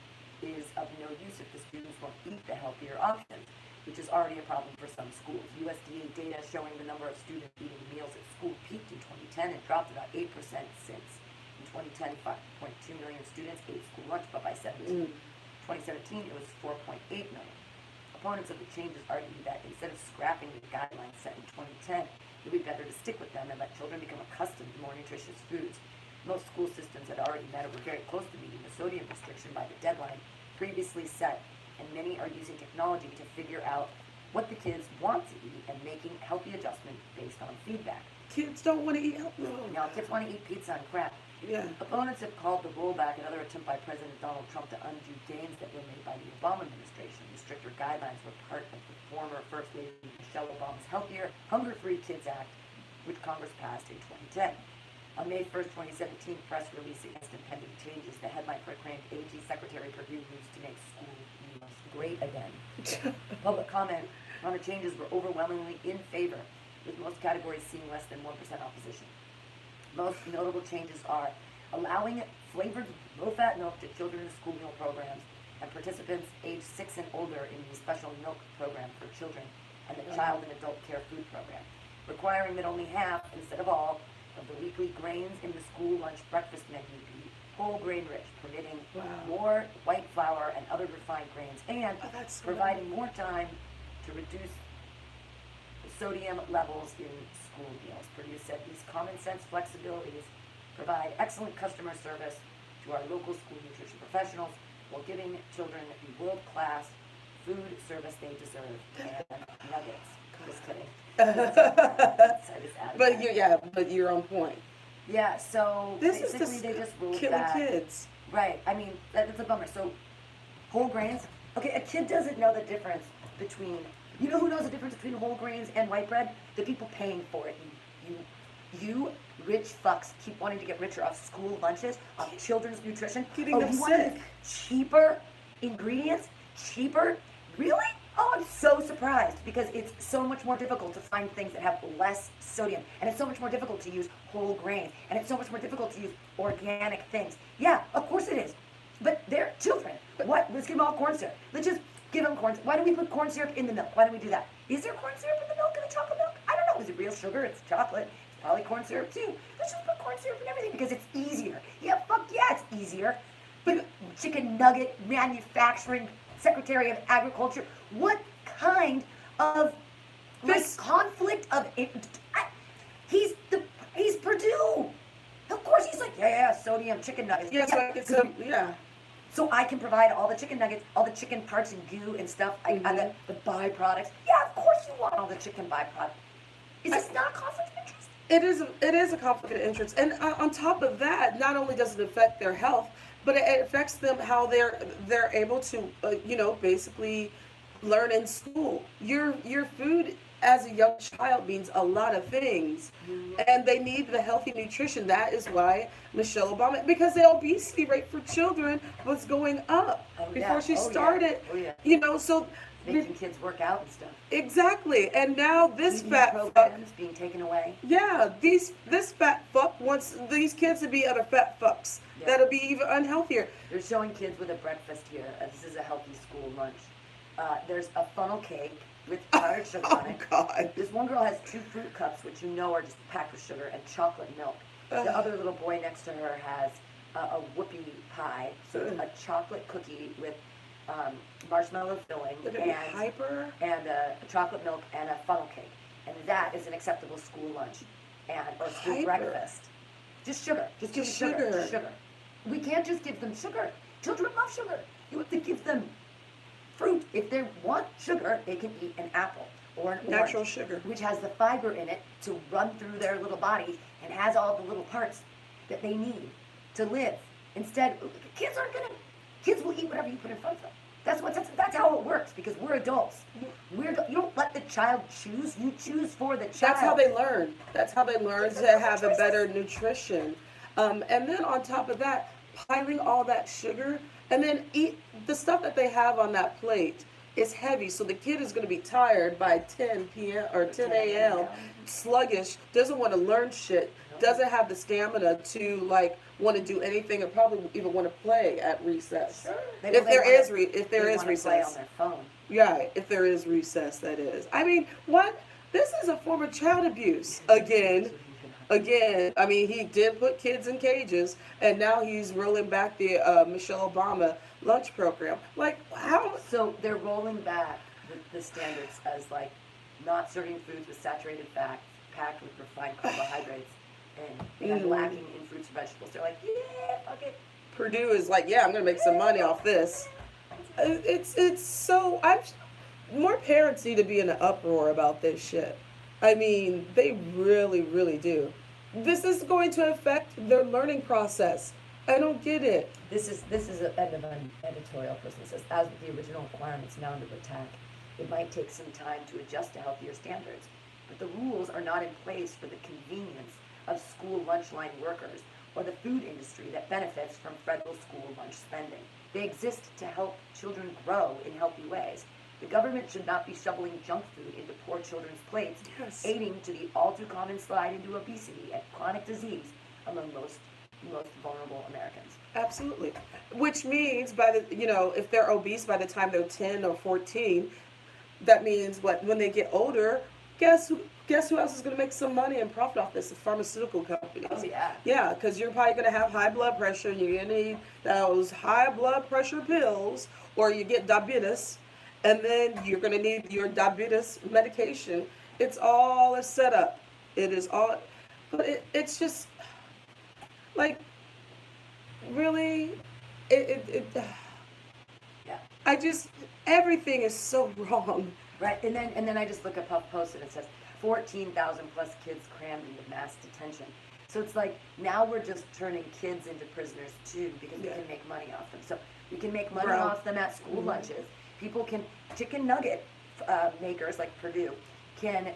is of no use if the students won't eat the healthier options, which is already a problem for some schools. USDA data showing the number of students eating meals at school peaked in 2010 and dropped about 8% since. In 2010, 5.2 million students ate school lunch, but by 2017 it was 4.8 million. Opponents of the changes argue that instead of scrapping the guidelines set in 2010, it would be better to stick with them and let children become accustomed to more nutritious foods. Most school systems had already met or were very close to meeting the sodium restriction by the deadline previously set, and many are using technology to figure out what the kids want to eat and making healthy adjustments based on feedback.
Kids don't want to eat healthy.
Now, kids want to eat pizza and crap.
Yeah.
Opponents have called the rollback another attempt by President Donald Trump to undo gains that were made by the Obama administration. The stricter guidelines were part of the former First Lady Michelle Obama's Healthier, Hunger-Free Kids Act, which Congress passed in 2010. On May 1st, 2017, press release against impending changes. The headline proclaimed AG Secretary Purdue moves to make school meals great again. Public comment on the changes were overwhelmingly in favor, with most categories seeing less than 1% opposition. Most notable changes are allowing flavored low-fat milk to children in school meal programs and participants aged 6 and older in the special milk program for children and the child and adult care food program, requiring that only half, instead of all, of the weekly grains in the school lunch breakfast menu be whole grain rich, permitting more white flour and other refined grains, and providing more time to reduce sodium levels in school meals. Purdue said these common sense flexibilities provide excellent customer service to our local school nutrition professionals while giving children the world-class food service they deserve. And nuggets. Just kidding.
But you're on point.
Yeah, so
This
basically
is
they just ruled
killing
that.
kids.
Right, I mean, that's a bummer. So, whole grains. Okay, a kid doesn't know the difference between, you know who knows the difference between whole grains and white bread? The people paying for it. You rich fucks keep wanting to get richer off school lunches, off children's nutrition.
Getting them
you want
sick.
Cheaper ingredients? Cheaper? Really? Oh, I'm so surprised because it's so much more difficult to find things that have less sodium, and it's so much more difficult to use whole grains, and it's so much more difficult to use organic things. Yeah, of course it is. But they're children. What? Let's give them all corn syrup. Let's just give them corn syrup. Why do we put corn syrup in the milk? Why do we do that? Is there corn syrup in the milk, in the chocolate milk? I don't know. Is it real sugar? It's chocolate. It's probably corn syrup too. Let's just put corn syrup in everything because it's easier. Yeah, fuck yeah, it's easier. But chicken nugget manufacturing Secretary of Agriculture, what kind of conflict of he's Purdue. Of course he's like, yeah, sodium chicken nuggets.
Yeah, so I get some,
So I can provide all the chicken nuggets, all the chicken parts and goo and stuff, and the byproducts. Yeah, of course you want all the chicken byproducts. Is this not a conflict of interest?
It is a conflict of interest, and on top of that, not only does it affect their health, but it affects them how they're able to basically learn in school. Your food as a young child means a lot of things, and they need the healthy nutrition. That is why Michelle Obama, because the obesity rate for children was going up before she started. So
making kids work out and stuff.
Exactly, and now this fat
programs being taken away.
Yeah, this fat fuck wants these kids to be other fat fucks that'll be even unhealthier.
They're showing kids with a breakfast here. This is a healthy school lunch. There's a funnel cake with powdered sugar on it.
Oh God!
This one girl has 2 fruit cups, which are just packed with sugar, and chocolate milk. The other little boy next to her has a whoopie pie, so a chocolate cookie with marshmallow filling and chocolate milk and a funnel cake, and that is an acceptable school lunch or school breakfast. Just sugar. Just sugar. We can't just give them sugar. Children love sugar. You have to give them fruit. If they want sugar, they can eat an apple or an
natural
orange,
sugar,
which has the fiber in it to run through their little bodies and has all the little parts that they need to live. Instead, kids will eat whatever you put in front of them. That's how it works because we're adults. You don't let the child choose. You choose for the child.
That's how they learn. To have a better nutrition. And then on top of that, piling all that sugar and then eat the stuff that they have on that plate. is heavy, so the kid is going to be tired by 10 p.m. or 10 a.m. sluggish, doesn't want to learn shit, doesn't have the stamina to like want to do anything, or probably even want to play at recess.
Sure.
If there is
play on
recess.
their phone.
Yeah, if there is recess, that is. I mean, what? This is a form of child abuse again. Again, I mean, he did put kids in cages, and now he's rolling back the Michelle Obama lunch program. Like, how?
So they're rolling back the standards as like not serving foods with saturated fat, packed with refined carbohydrates, and lacking in fruits and vegetables. They're like, yeah, fuck it.
Purdue is like, yeah, I'm gonna make some money off this. It's so more parents need to be in an uproar about this shit. I mean, they really, really do. This is going to affect their learning process. I don't get it.
This is an end of an editorial person says, as with the original requirements now under attack, it might take some time to adjust to healthier standards, but the rules are not in place for the convenience of school lunch line workers or the food industry that benefits from federal school lunch spending. They exist to help children grow in healthy ways. The government should not be shoveling junk food into poor children's plates,
Yes.
aiding to the all too common slide into obesity and chronic disease among most vulnerable Americans.
Absolutely. Which means if they're obese by the time they're 10 or 14, that means when they get older, guess who else is going to make some money and profit off this? The pharmaceutical companies.
Oh yeah.
Yeah, because you're probably going to have high blood pressure. You're going to need those high blood pressure pills, or you get diabetes, and then you're going to need your diabetes medication. It's all a setup. It is all, but it's just like, really,
Yeah.
I just, everything is so wrong.
Right, and then I just look up HuffPost and it says 14,000 plus kids crammed into mass detention. So it's like now we're just turning kids into prisoners too because we can make money off them. So we can make money off them at school lunches. People can, chicken nugget makers like Purdue can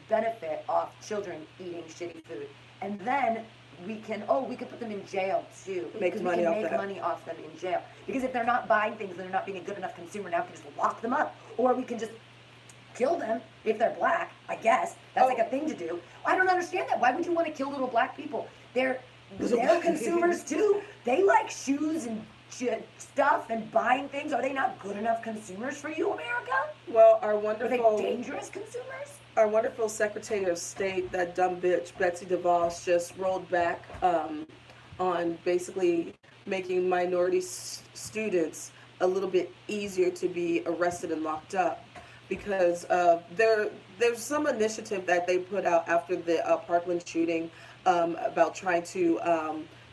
benefit off children eating shitty food. And then we can put them in jail too.
Make money off that.
Money off them in jail. Because if they're not buying things and they're not being a good enough consumer, now we can just lock them up. Or we can just kill them if they're black, I guess. That's like a thing to do. I don't understand that. Why would you want to kill little black people? They're consumers too. They like shoes and stuff and buying things. Are they not good enough consumers for you, America?
Well,
Are they dangerous consumers?
Our wonderful Secretary of State, that dumb bitch, Betsy DeVos, just rolled back on basically making minority students a little bit easier to be arrested and locked up, because there's some initiative that they put out after the Parkland shooting about trying to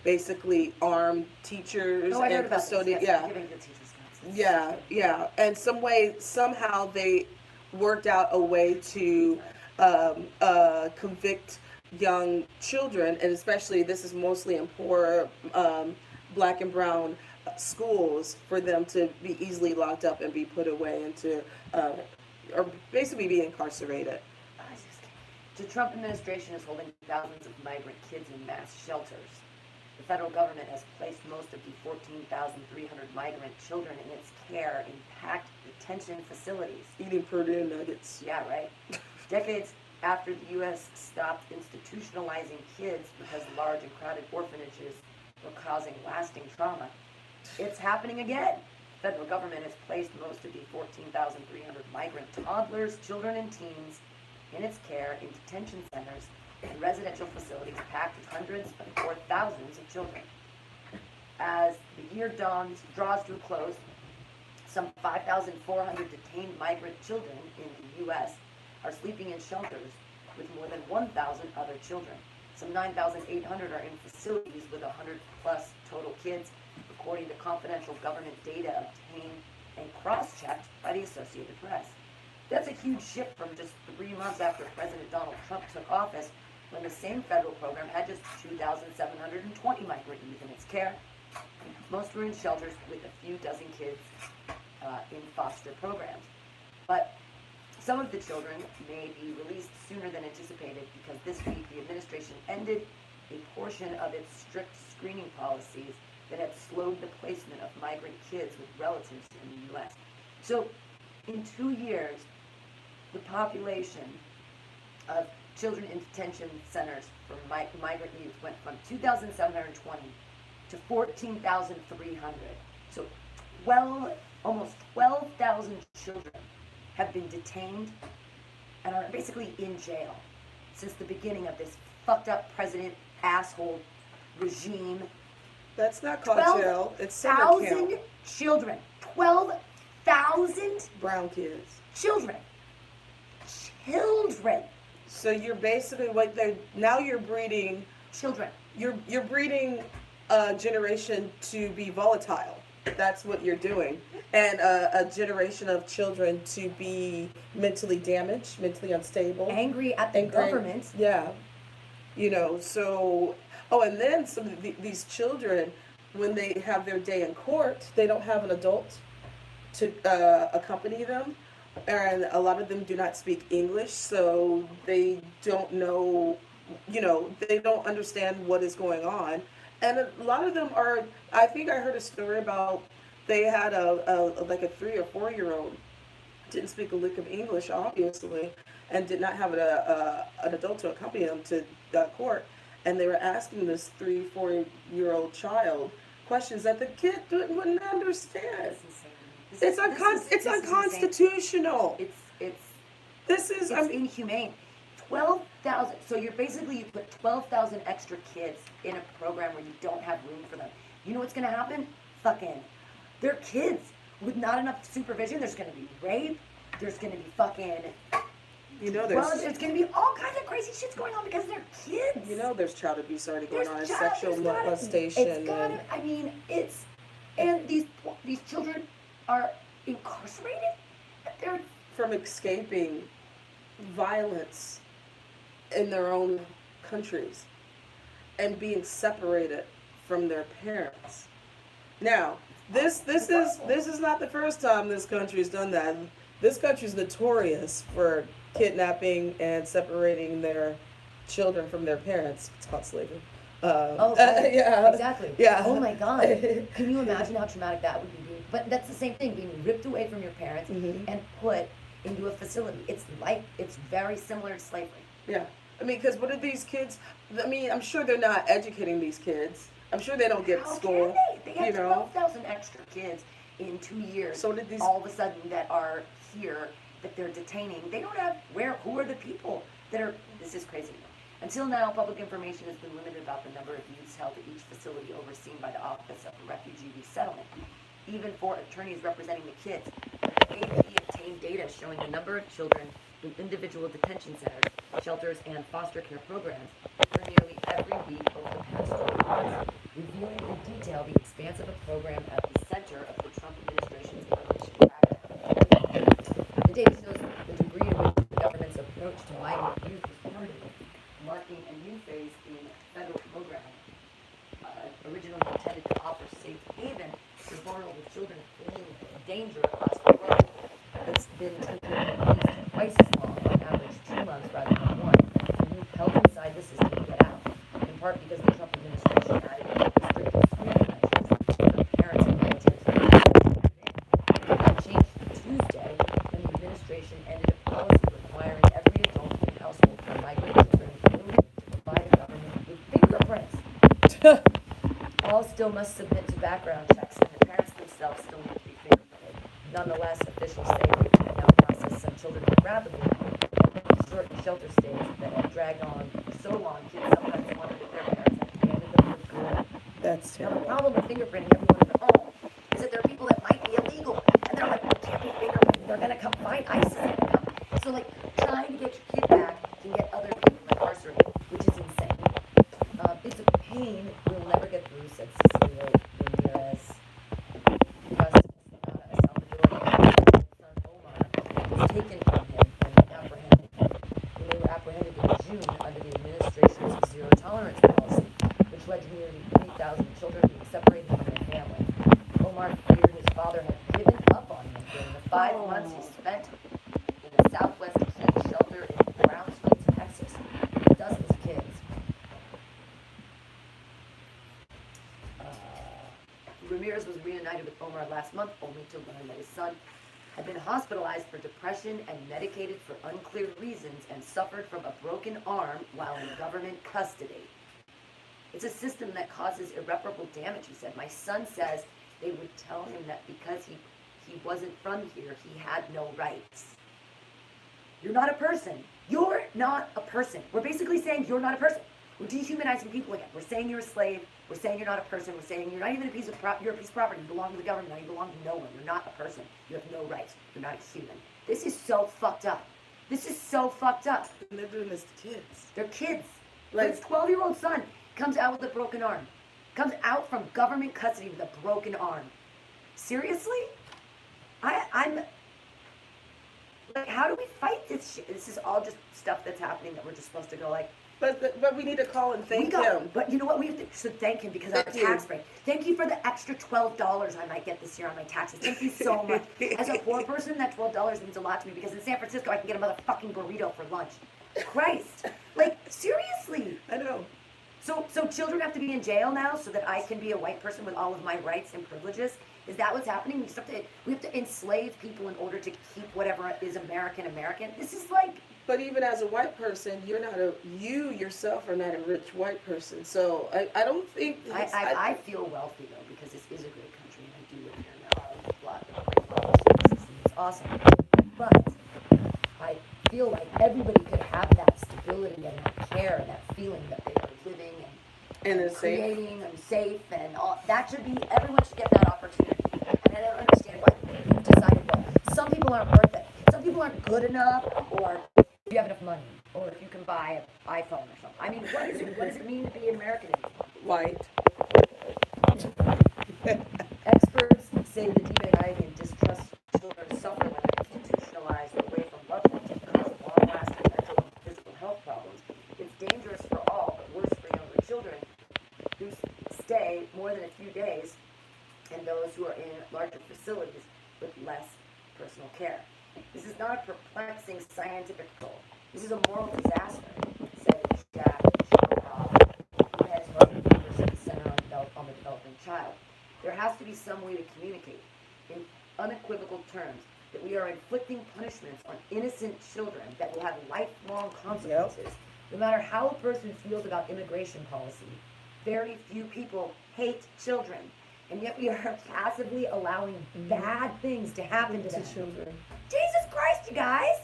basically arm teachers and custodians. Yeah.
Giving the teachers guns.
Yeah. And somehow they worked out a way to convict young children, and especially this is mostly in poor black and brown schools, for them to be easily locked up and be put away into or basically be incarcerated.
The Trump administration is holding thousands of migrant kids in mass shelters. The federal government has placed most of the 14,300 migrant children in its care in packed detention facilities.
Eating Purdue nuggets.
Yeah, right. Decades after the U.S. stopped institutionalizing kids because large and crowded orphanages were causing lasting trauma, it's happening again. The federal government has placed most of the 14,300 migrant toddlers, children, and teens in its care in detention centers and residential facilities packed with hundreds or thousands of children. As the year draws to a close, some 5,400 detained migrant children in the U.S. are sleeping in shelters with more than 1,000 other children. Some 9,800 are in facilities with 100 plus total kids, according to confidential government data obtained and cross-checked by the Associated Press. That's a huge shift from just 3 months after President Donald Trump took office, when the same federal program had just 2,720 migrant youth in its care. Most were in shelters with a few dozen kids in foster programs. But some of the children may be released sooner than anticipated because this week the administration ended a portion of its strict screening policies that had slowed the placement of migrant kids with relatives in the U.S. So In 2 years, the population of children in detention centers for migrant youth went from 2,720 to 14,300. So almost 12,000 children have been detained and are basically in jail since the beginning of this fucked up president asshole regime.
That's not called jail. It's summer camp.
12,000 children. 12,000
Brown kids.
children. Children.
So you're basically now you're breeding
Children.
you're breeding a generation to be volatile. That's what you're doing, and a generation of children to be mentally damaged, mentally unstable,
Angry at the government.
Yeah, So and then some of these children, when they have their day in court, they don't have an adult to accompany them. And a lot of them do not speak English, so they don't know, they don't understand what is going on. And a lot of them I think I heard a story about they had like a 3 or 4 year old, didn't speak a lick of English, obviously, and did not have an adult to accompany them to court. And they were asking this 3, 4 year old child questions that the kid wouldn't understand.
That's insane.
It's unconstitutional.
It's inhumane. 12,000. So you put 12,000 extra kids in a program where you don't have room for them. You know what's going to happen? They're kids with not enough supervision. There's going to be rape. There's going to be there's going to be all kinds of crazy shit's going on because they're kids.
There's child abuse already going on, sexual molestation.
And these children are incarcerated. They're
from escaping violence in their own countries and being separated from their parents. Now, this is not the first time this country's done that. This country's notorious for kidnapping and separating their children from their parents. It's called slavery.
Yeah, exactly.
Yeah.
Oh my God. Can you imagine how traumatic that would be? But that's the same thing, being ripped away from your parents and put into a facility. It's very similar to slavery.
Yeah. Because what are these kids? I'm sure they're not educating these kids. I'm sure they don't get school.
Can they? They have 12,000 extra kids in 2 years.
So did these
all of a sudden that are here that they're detaining? They don't have who are the people that are? This is crazy. Until now, public information has been limited about the number of youths held at each facility overseen by the Office of Refugee Resettlement, even for attorneys representing the kids. The AP obtained data showing the number of children in individual detention centers, shelters, and foster care programs for nearly every week over the past 12 months, reviewing in detail the expanse of a program at the center of the Trump administration's immigration crackdown. The data shows the degree to which the government's approach to migrant youth is targeted, marking a new phase in federal program, originally intended to offer safe haven to vulnerable children fleeing danger across the world. It's been taking at least twice as long, on average 2 months rather than 1, for youth held inside the system to get out, in part because the Trump administration added restrictive screening measures for parents and relatives. That changed Tuesday when the administration ended a policy requiring every adult in the household for migrant children to provide the government with fingerprints. All still must submit to background checks, and the parents themselves still need to be fingerprinted. Nonetheless, officials say they can now process some children more rapidly, and short shelter stays that have dragged on for so long, kids sometimes wonder if their parents have abandoned them for good.
That's
Now,
terrible.
the problem with fingerprinting everyone in the home is that there are people that might be illegal, and they're like, we can't be fingerprinted. They're going to come find ISIS. Is going to come. So, trying to get your kid back can get other people incarcerated, which is insane. It's a pain we'll never get through, said Cecilia Ramirez. A Salvadorian son Omar was taken from him and apprehended. When they were apprehended in June under the administration's zero tolerance policy, which led to nearly 3,000 children being separated from their families. Omar feared his father had given up on him during the 5 months he spent in the Southwest Key shelter in Brownsville, Texas, with dozens of kids. Ramirez was reunited with Omar last month, only to learn that his son had been hospitalized for depression and medicated for unclear reasons and suffered from a broken arm while in government custody. It's a system that causes irreparable damage, he said. My son says they would tell him that because he wasn't from here, he had no rights. You're not a person. You're not a person. We're basically saying you're not a person. We're dehumanizing people again. We're saying you're a slave. We're saying you're not a person. We're saying you're not even a piece of you're a piece of property. You belong to the government. Now you belong to no one. You're not a person. You have no rights. You're not a human. This is so fucked up. This is so fucked up.
And they're doing this to kids.
They're kids.
Like,
His 12-year-old son comes out with a broken arm. Comes out from government custody with a broken arm. Seriously? I'm like, how do we fight this shit? This is all just stuff that's happening that we're just supposed to go like.
but we need to call and thank him.
But you know what? We should thank him because of our tax break. Thank you for the extra $12 I might get this year on my taxes. Thank you so much. As a poor person, that $12 means a lot to me because in San Francisco I can get a motherfucking burrito for lunch. Christ, like seriously.
I know.
So children have to be in jail now so that I can be a white person with all of my rights and privileges? Is that what's happening? We have to enslave people in order to keep whatever is American. This is like.
But even as a white person, you yourself are not a rich white person. So I don't think.
I feel wealthy though because this is a great country and I do live here now. I live a lot. It's awesome. But I feel like everybody could have that stability and that care and that feeling that they are living and creating and safe and all. That should be, everyone should get that opportunity. And I don't understand why people decided, well, some people aren't worth it. Some people aren't good enough, or if you have enough money, or if you can buy an iPhone or something. I mean, what does it mean to be American anymore?
White.
Experts say the deep anxiety and distrust children suffer when they're institutionalized away from loved ones and cause long-lasting mental and physical health problems. It's dangerous for all, but worse for younger children who stay more than a few days and those who are in larger facilities with less personal care. This is not a perplexing scientific goal. This is a moral disaster, said Jack Shikoff, who heads Harvard University Center on the Developing Child. There has to be some way to communicate in unequivocal terms that we are inflicting punishments on innocent children that will have lifelong consequences. No matter how a person feels about immigration policy, very few people hate children, and yet we are passively allowing bad things to happen to them.
Children.
Jesus Christ, you guys!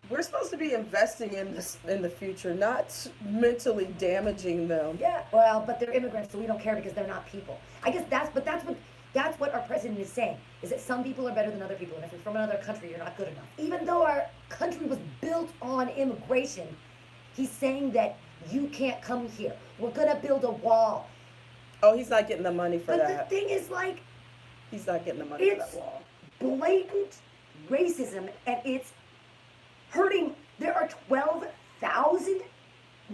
We're supposed to be investing in this in the future, not mentally damaging them.
Yeah, well, but they're immigrants, so we don't care because they're not people. I guess that's what our president is saying, is that some people are better than other people, and if you're from another country, you're not good enough. Even though our country was built on immigration, he's saying that you can't come here. We're gonna build a wall.
Oh, he's not getting the money for that.
But the thing is, like,
he's not getting the money for that
it's
wall.
blatant racism, and it's hurting. There are 12,000,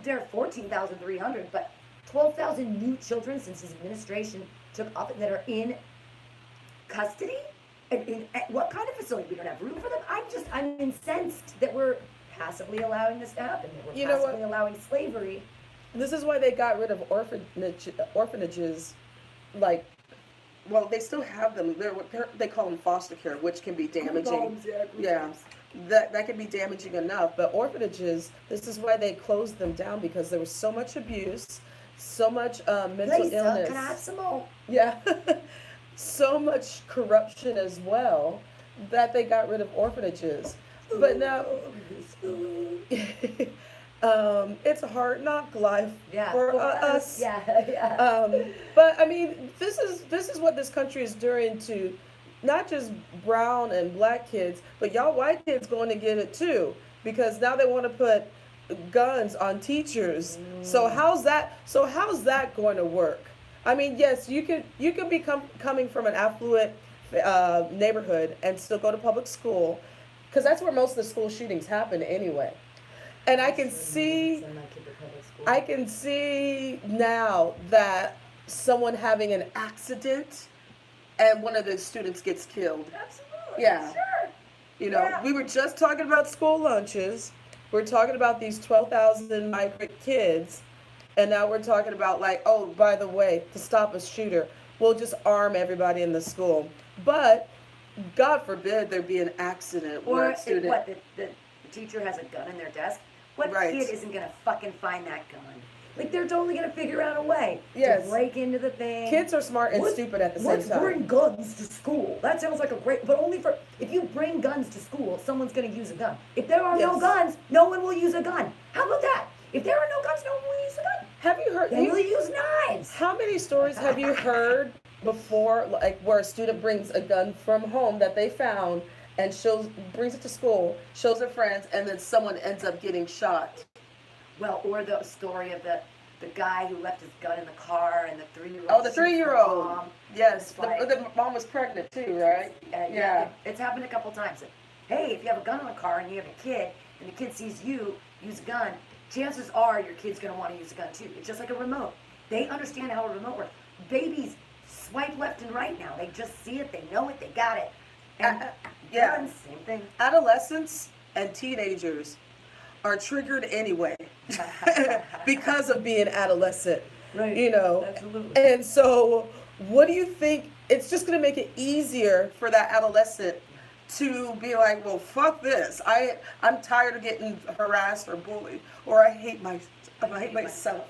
there are 14,300, but 12,000 new children since his administration took office that are in custody? And what kind of facility? We don't have room for them? I'm incensed that we're passively allowing this to happen, that we're passively allowing slavery.
This is why they got rid of orphanages, like, well, they still have them. They call them foster care, which can be damaging. Yeah, that can be damaging enough. But orphanages, this is why they closed them down, because there was so much abuse, so much mental illness.
Can I have some more?
Yeah, so much corruption as well, that they got rid of orphanages. But now, it's a hard knock life for us. But I mean, this is what this country is doing to not just brown and black kids, but y'all white kids going to get it too, because now they want to put guns on teachers. So how's that going to work? I mean, yes, you could be coming from an affluent neighborhood and still go to public school, because that's where most of the school shootings happen anyway. And I can see now that someone having an accident and one of the students gets killed.
Absolutely.
Yeah.
Sure.
You know, we were just talking about school lunches. We're talking about these 12,000 migrant kids. And now we're talking about, like, oh, by the way, to stop a shooter, we'll just arm everybody in the school. But God forbid there be an accident where
Or
a student.
the teacher has a gun in their desk. What
Right.
kid isn't gonna fucking find that gun? Like they're totally gonna figure out a way
Yes.
to break into the thing.
Kids are smart and stupid at the same
Let's
time.
bring guns to school. That sounds like a great, but only for if you bring guns to school, someone's gonna use a gun. If there are no
Yes.
guns, no one will use a gun. How about that? If there are no guns, no one will use a gun.
Have you heard?
They will use knives.
How many stories have you heard before, like where a student brings a gun from home that they found and brings it to school, shows their friends, and then someone ends up getting shot?
Well, or the story of the guy who left his gun in the car and the 3-year-old.
Oh, the 3-year-old.
Mom.
Yes,
It's like-
the mom was pregnant too, right?
Yeah, it's happened a couple times. Hey, if you have a gun in the car and you have a kid, and the kid sees you use a gun, chances are your kid's gonna want to use a gun too. It's just like a remote. They understand how a remote works. Babies swipe left and right now. They just see it, they know it, they got it. And
Yeah.
guns, same thing.
Adolescents and teenagers are triggered anyway because of being adolescent.
Right.
You know.
Absolutely.
And so, what do you think? It's just going to make it easier for that adolescent to be like, well, fuck this. I'm tired of getting harassed or bullied, or I hate myself.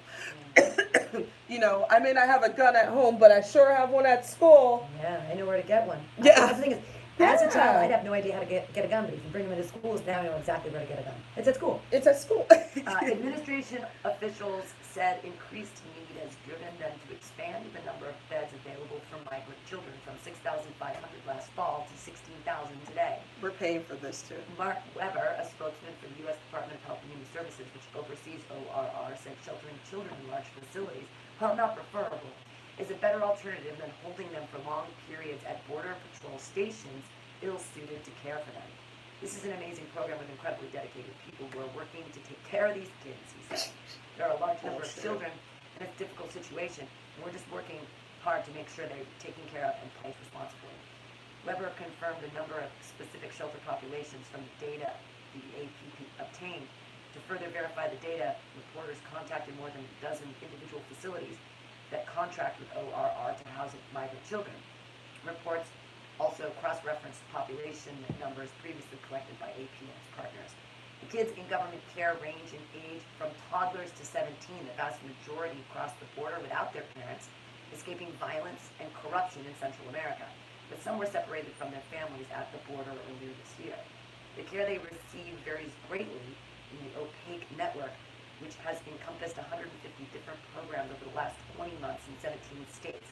You know, I may not have a gun at home, but I sure have one at school.
Yeah, I know where to get one.
Yeah.
That's the thing is, as a
Yeah.
child, I'd have no idea how to get a gun, but if you bring them into schools, now I know exactly where to get a gun. It's at school.
It's at school.
Administration officials said increased need has driven them to expand the number of beds available for migrant children from 6,500 last fall to 16,000 today.
We're paying for this too.
Mark Weber, a spokesman for the U.S. Department of Health and Human Services, which oversees ORR, said sheltering children in large facilities, while not preferable, is a better alternative than holding them for long periods at Border Patrol stations ill-suited to care for them. This is an amazing program with incredibly dedicated people who are working to take care of these kids, he said. There are a large number of children in a difficult situation, and we're just working hard to make sure they're taken care of and placed responsibly. Weber confirmed the number of specific shelter populations from the data the APP obtained. To further verify the data, reporters contacted more than a dozen individual facilities that contract with ORR to house migrant children. Reports also cross-referenced population numbers previously collected by AP and its partners. The kids in government care range in age from toddlers to 17. The vast majority cross the border without their parents, escaping violence and corruption in Central America. But some were separated from their families at the border earlier this year. The care they receive varies greatly in the opaque network, which has encompassed 150 different programs over the last 20 months in 17 states.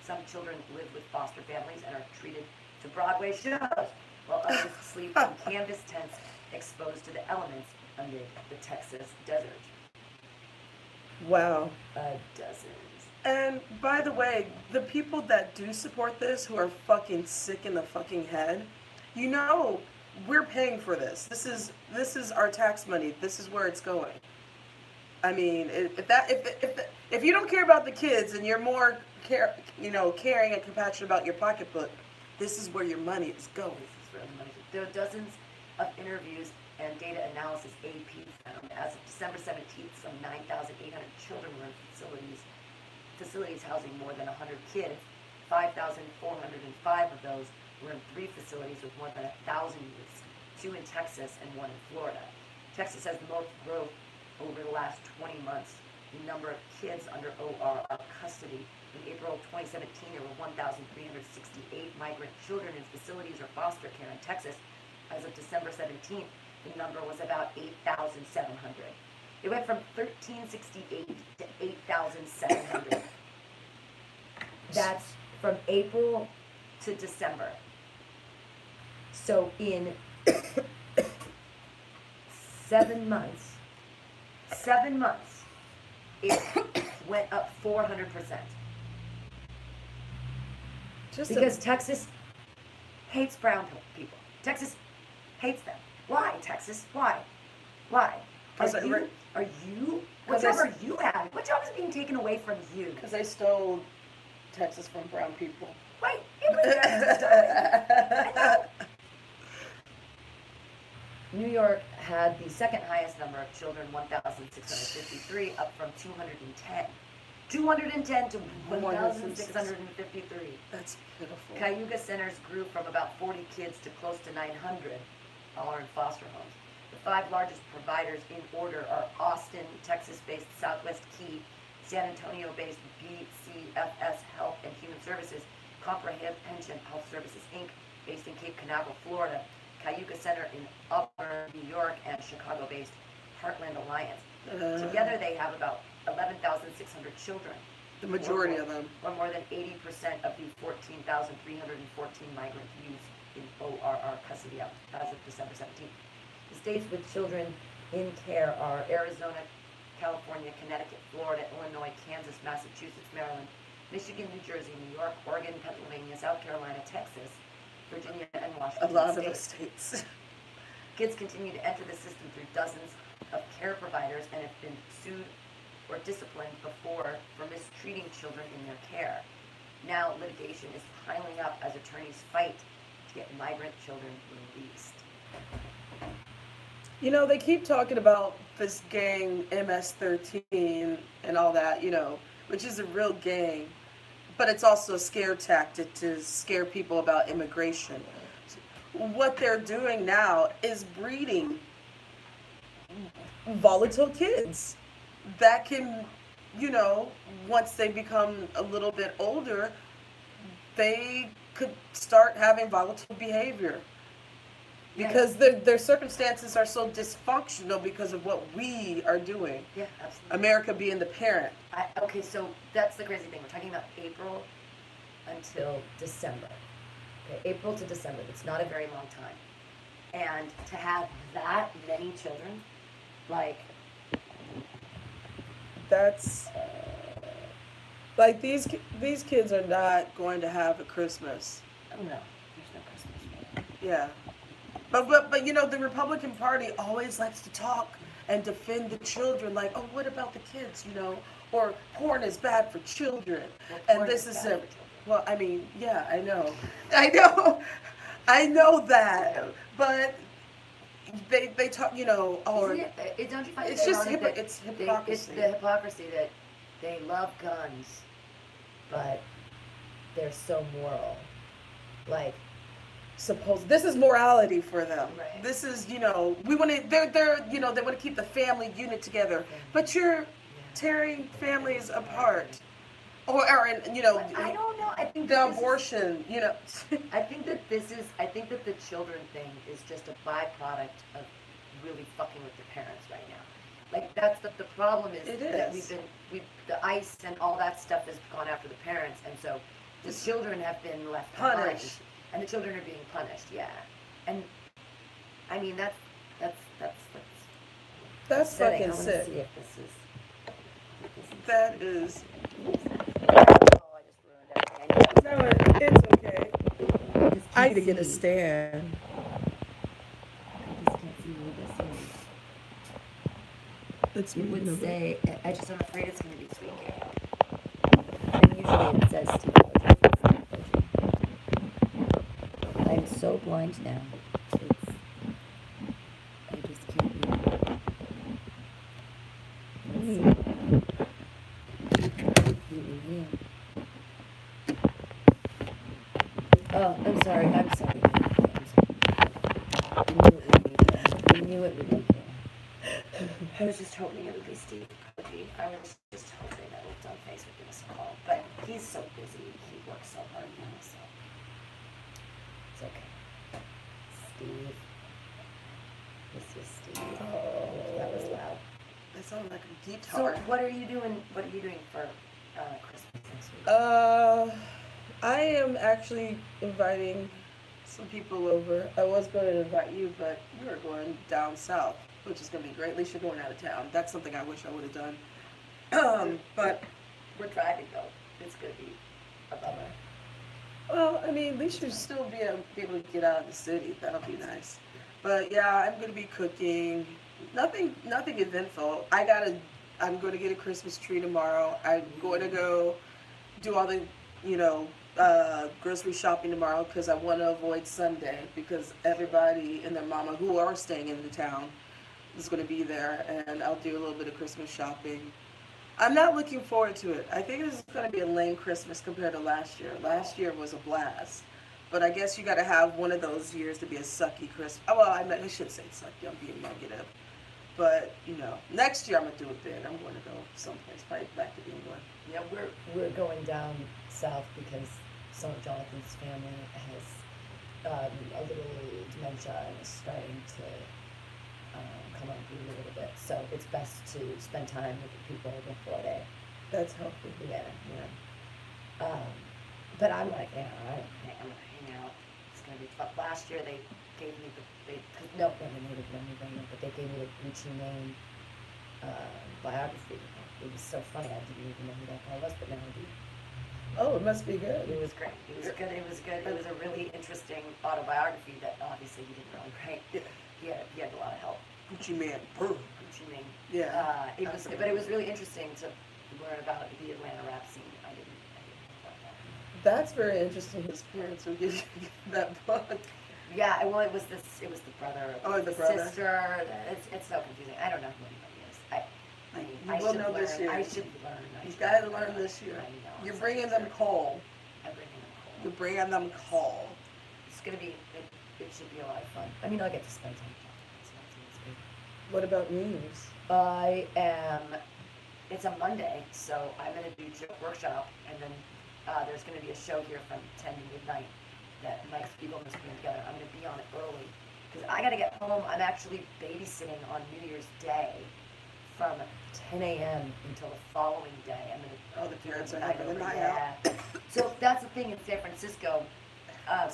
Some children live with foster families and are treated to Broadway shows, while others sleep in canvas tents exposed to the elements amid the Texas desert.
Wow.
Dozens.
And by the way, the people that do support this, who are fucking sick in the fucking head, you know, we're paying for this. This is our tax money. This is where it's going. I mean, if you don't care about the kids and you're more caring and compassionate about your pocketbook, this is where your money is going.
This is where the money. There are dozens of interviews and data analysis AP found. As of December 17th, some 9,800 children were in facilities housing more than 100 kids. 5,405 of those were in 3 facilities with more than 1,000 youths, 2 in Texas and 1 in Florida. Texas has the most growth over the last 20 months. The number of kids under ORR custody. In April of 2017, there were 1,368 migrant children in facilities or foster care in Texas. As of December 17th, the number was about 8,700. It went from 1,368 to 8,700. That's from April to December. So in 7 months, it went up 400%. Because Texas hates brown people. Texas hates them. Why, Texas? Why? What job are you having? What job is being taken away from you?
Because they stole Texas from brown people.
Wait, it was Texas. New York had the second highest number of children, 1,653, up from 210. 210 to
1,653.
1,653.
That's pitiful.
Cayuga centers grew from about 40 kids to close to 900, all are in foster homes. The 5 largest providers in order are Austin, Texas-based Southwest Key, San Antonio-based BCFS Health and Human Services, Comprehension Health Services, Inc., based in Cape Canaveral, Florida, Cayuga Center in Auburn, New York, and Chicago-based Heartland Alliance. Together they have about 11,600 children.
The majority of them.
Or more than 80% of the 14,314 migrant youth in ORR custody as of December 17th. The states with children in care are Arizona, California, Connecticut, Florida, Illinois, Kansas, Massachusetts, Maryland, Michigan, New Jersey, New York, Oregon, Pennsylvania, South Carolina, Texas, Virginia, and Washington
A lot
State.
of the states.
Kids continue to enter the system through dozens of care providers and have been sued or disciplined before for mistreating children in their care. Now litigation is piling up as attorneys fight to get migrant children released.
You know, they keep talking about this gang MS-13 and all that, you know, which is a real gang, but it's also a scare tactic to scare people about immigration. What they're doing now is breeding volatile kids that can, you know, once they become a little bit older, they could start having volatile behavior. Because their circumstances are so dysfunctional because of what we are doing.
Yeah, absolutely.
America being the parent.
Okay, so that's the crazy thing. We're talking about April until December. Okay, April to December. It's not a very long time. And to have that many children, like...
That's... like, these kids are not going to have a Christmas.
Oh, no. There's no Christmas.
Yeah. But you know, the Republican Party always likes to talk and defend the children, like, oh, what about the kids, you know? Or porn is bad for children.
Well,
And this is a, well, I mean, yeah, I know. I know that. But they talk, you know, or
don't you find
it's just
ironic that
it's hypocrisy.
It's the hypocrisy that they love guns, but they're so moral. Like,
this is morality for them.
Right.
This is, you know, we want to, they're you know, they want to keep the family unit together, but you're tearing families apart, or you know,
I don't know. I think
the abortion, you know.
I think that the children thing is just a byproduct of really fucking with the parents right now. Like, that's the problem is
It
that
is.
the ICE and all that stuff has gone after the parents, and so the children have been left behind.
Punished.
And the children are being punished, yeah. And I mean that's
fucking
I wanna
sick.
see if this is.
That is.
Oh, I just ruined everything.
No, it's okay.
I just
I
can't
need to get a
see.
stand.
I just can't see what this is.
It's
It would
moving.
say. I'm afraid it's going to be sweet. And usually it says Steve. I'm so blind now. I just can't read. Oh, I'm sorry. I knew it would be there. I was just hoping it would be Steve. I was just hoping that looked on Facebook would give us a call. But he's so busy. He works so hard now, so. It's okay. Steve. This is Steve. Oh, that was loud.
That sounded like a
So
guitar.
what are you doing? What are you doing for Christmas next week?
I am actually inviting some people over. I was going to invite you, but you are going down south, which is going to be great. At least you're going out of town. That's something I wish I would have done. But
We're driving though. It's gonna be a bummer.
well, I mean, at least you'll still be able to get out of the city. That'll be nice. But yeah, I'm going to be cooking. Nothing eventful. I'm going to get a Christmas tree tomorrow. I'm going to go do all the, you know, grocery shopping tomorrow because I want to avoid Sunday because everybody and their mama who are staying in the town is going to be there, and I'll do a little bit of Christmas shopping. I'm not looking forward to it. I think this is going to be a lame Christmas compared to last year. Last year was a blast. But I guess you got to have one of those years to be a sucky Christmas. Oh, well, I should say sucky. I'm being negative. But, next year I'm going to do it big. I'm going to go someplace, probably back to England.
Yeah, we're going down south because some of Jonathan's family has a little dementia and is starting to come on board a little bit. So it's best to spend time with the people before they.
That's healthy.
Yeah, yeah. But I'm like, yeah, I'm gonna hang out. It's gonna be fun. Last year they gave me no, they didn't know, but they gave me the Gucci Mane biography. It was so funny. I didn't even know who that guy was, but now I do.
Oh, it must be good.
It was great. It was good. It was good. It was a really interesting autobiography that obviously he didn't really write.
Yeah.
He had a lot of help.
Gucci Man.
Gucci Mane.
Yeah.
But it was really interesting to learn about the Atlanta rap scene. I didn't know about that.
That's very interesting. His parents would give you that book.
Yeah, well, it was the brother,
the brother.
sister. It's so confusing. I don't know who anybody is. I
will
should
know
learn.
this year.
I should learn.
You got to learn this year.
I know.
You're bringing them coal.
I'm bringing them coal.
You're bringing them coal.
It's gonna be. It should be a lot of fun. I mean, I'll get to spend time with them. So that's good.
What about New Year's?
I am. It's a Monday, so I'm gonna do joke workshop, and then there's gonna be a show here from 10 to midnight that Mike's people must put together. I'm gonna be on it early because I gotta get home. I'm actually babysitting on New Year's Day from 10 a.m. until the following day. I'm gonna.
Oh, the parents are having a night out.
Yeah. So that's the thing in San Francisco.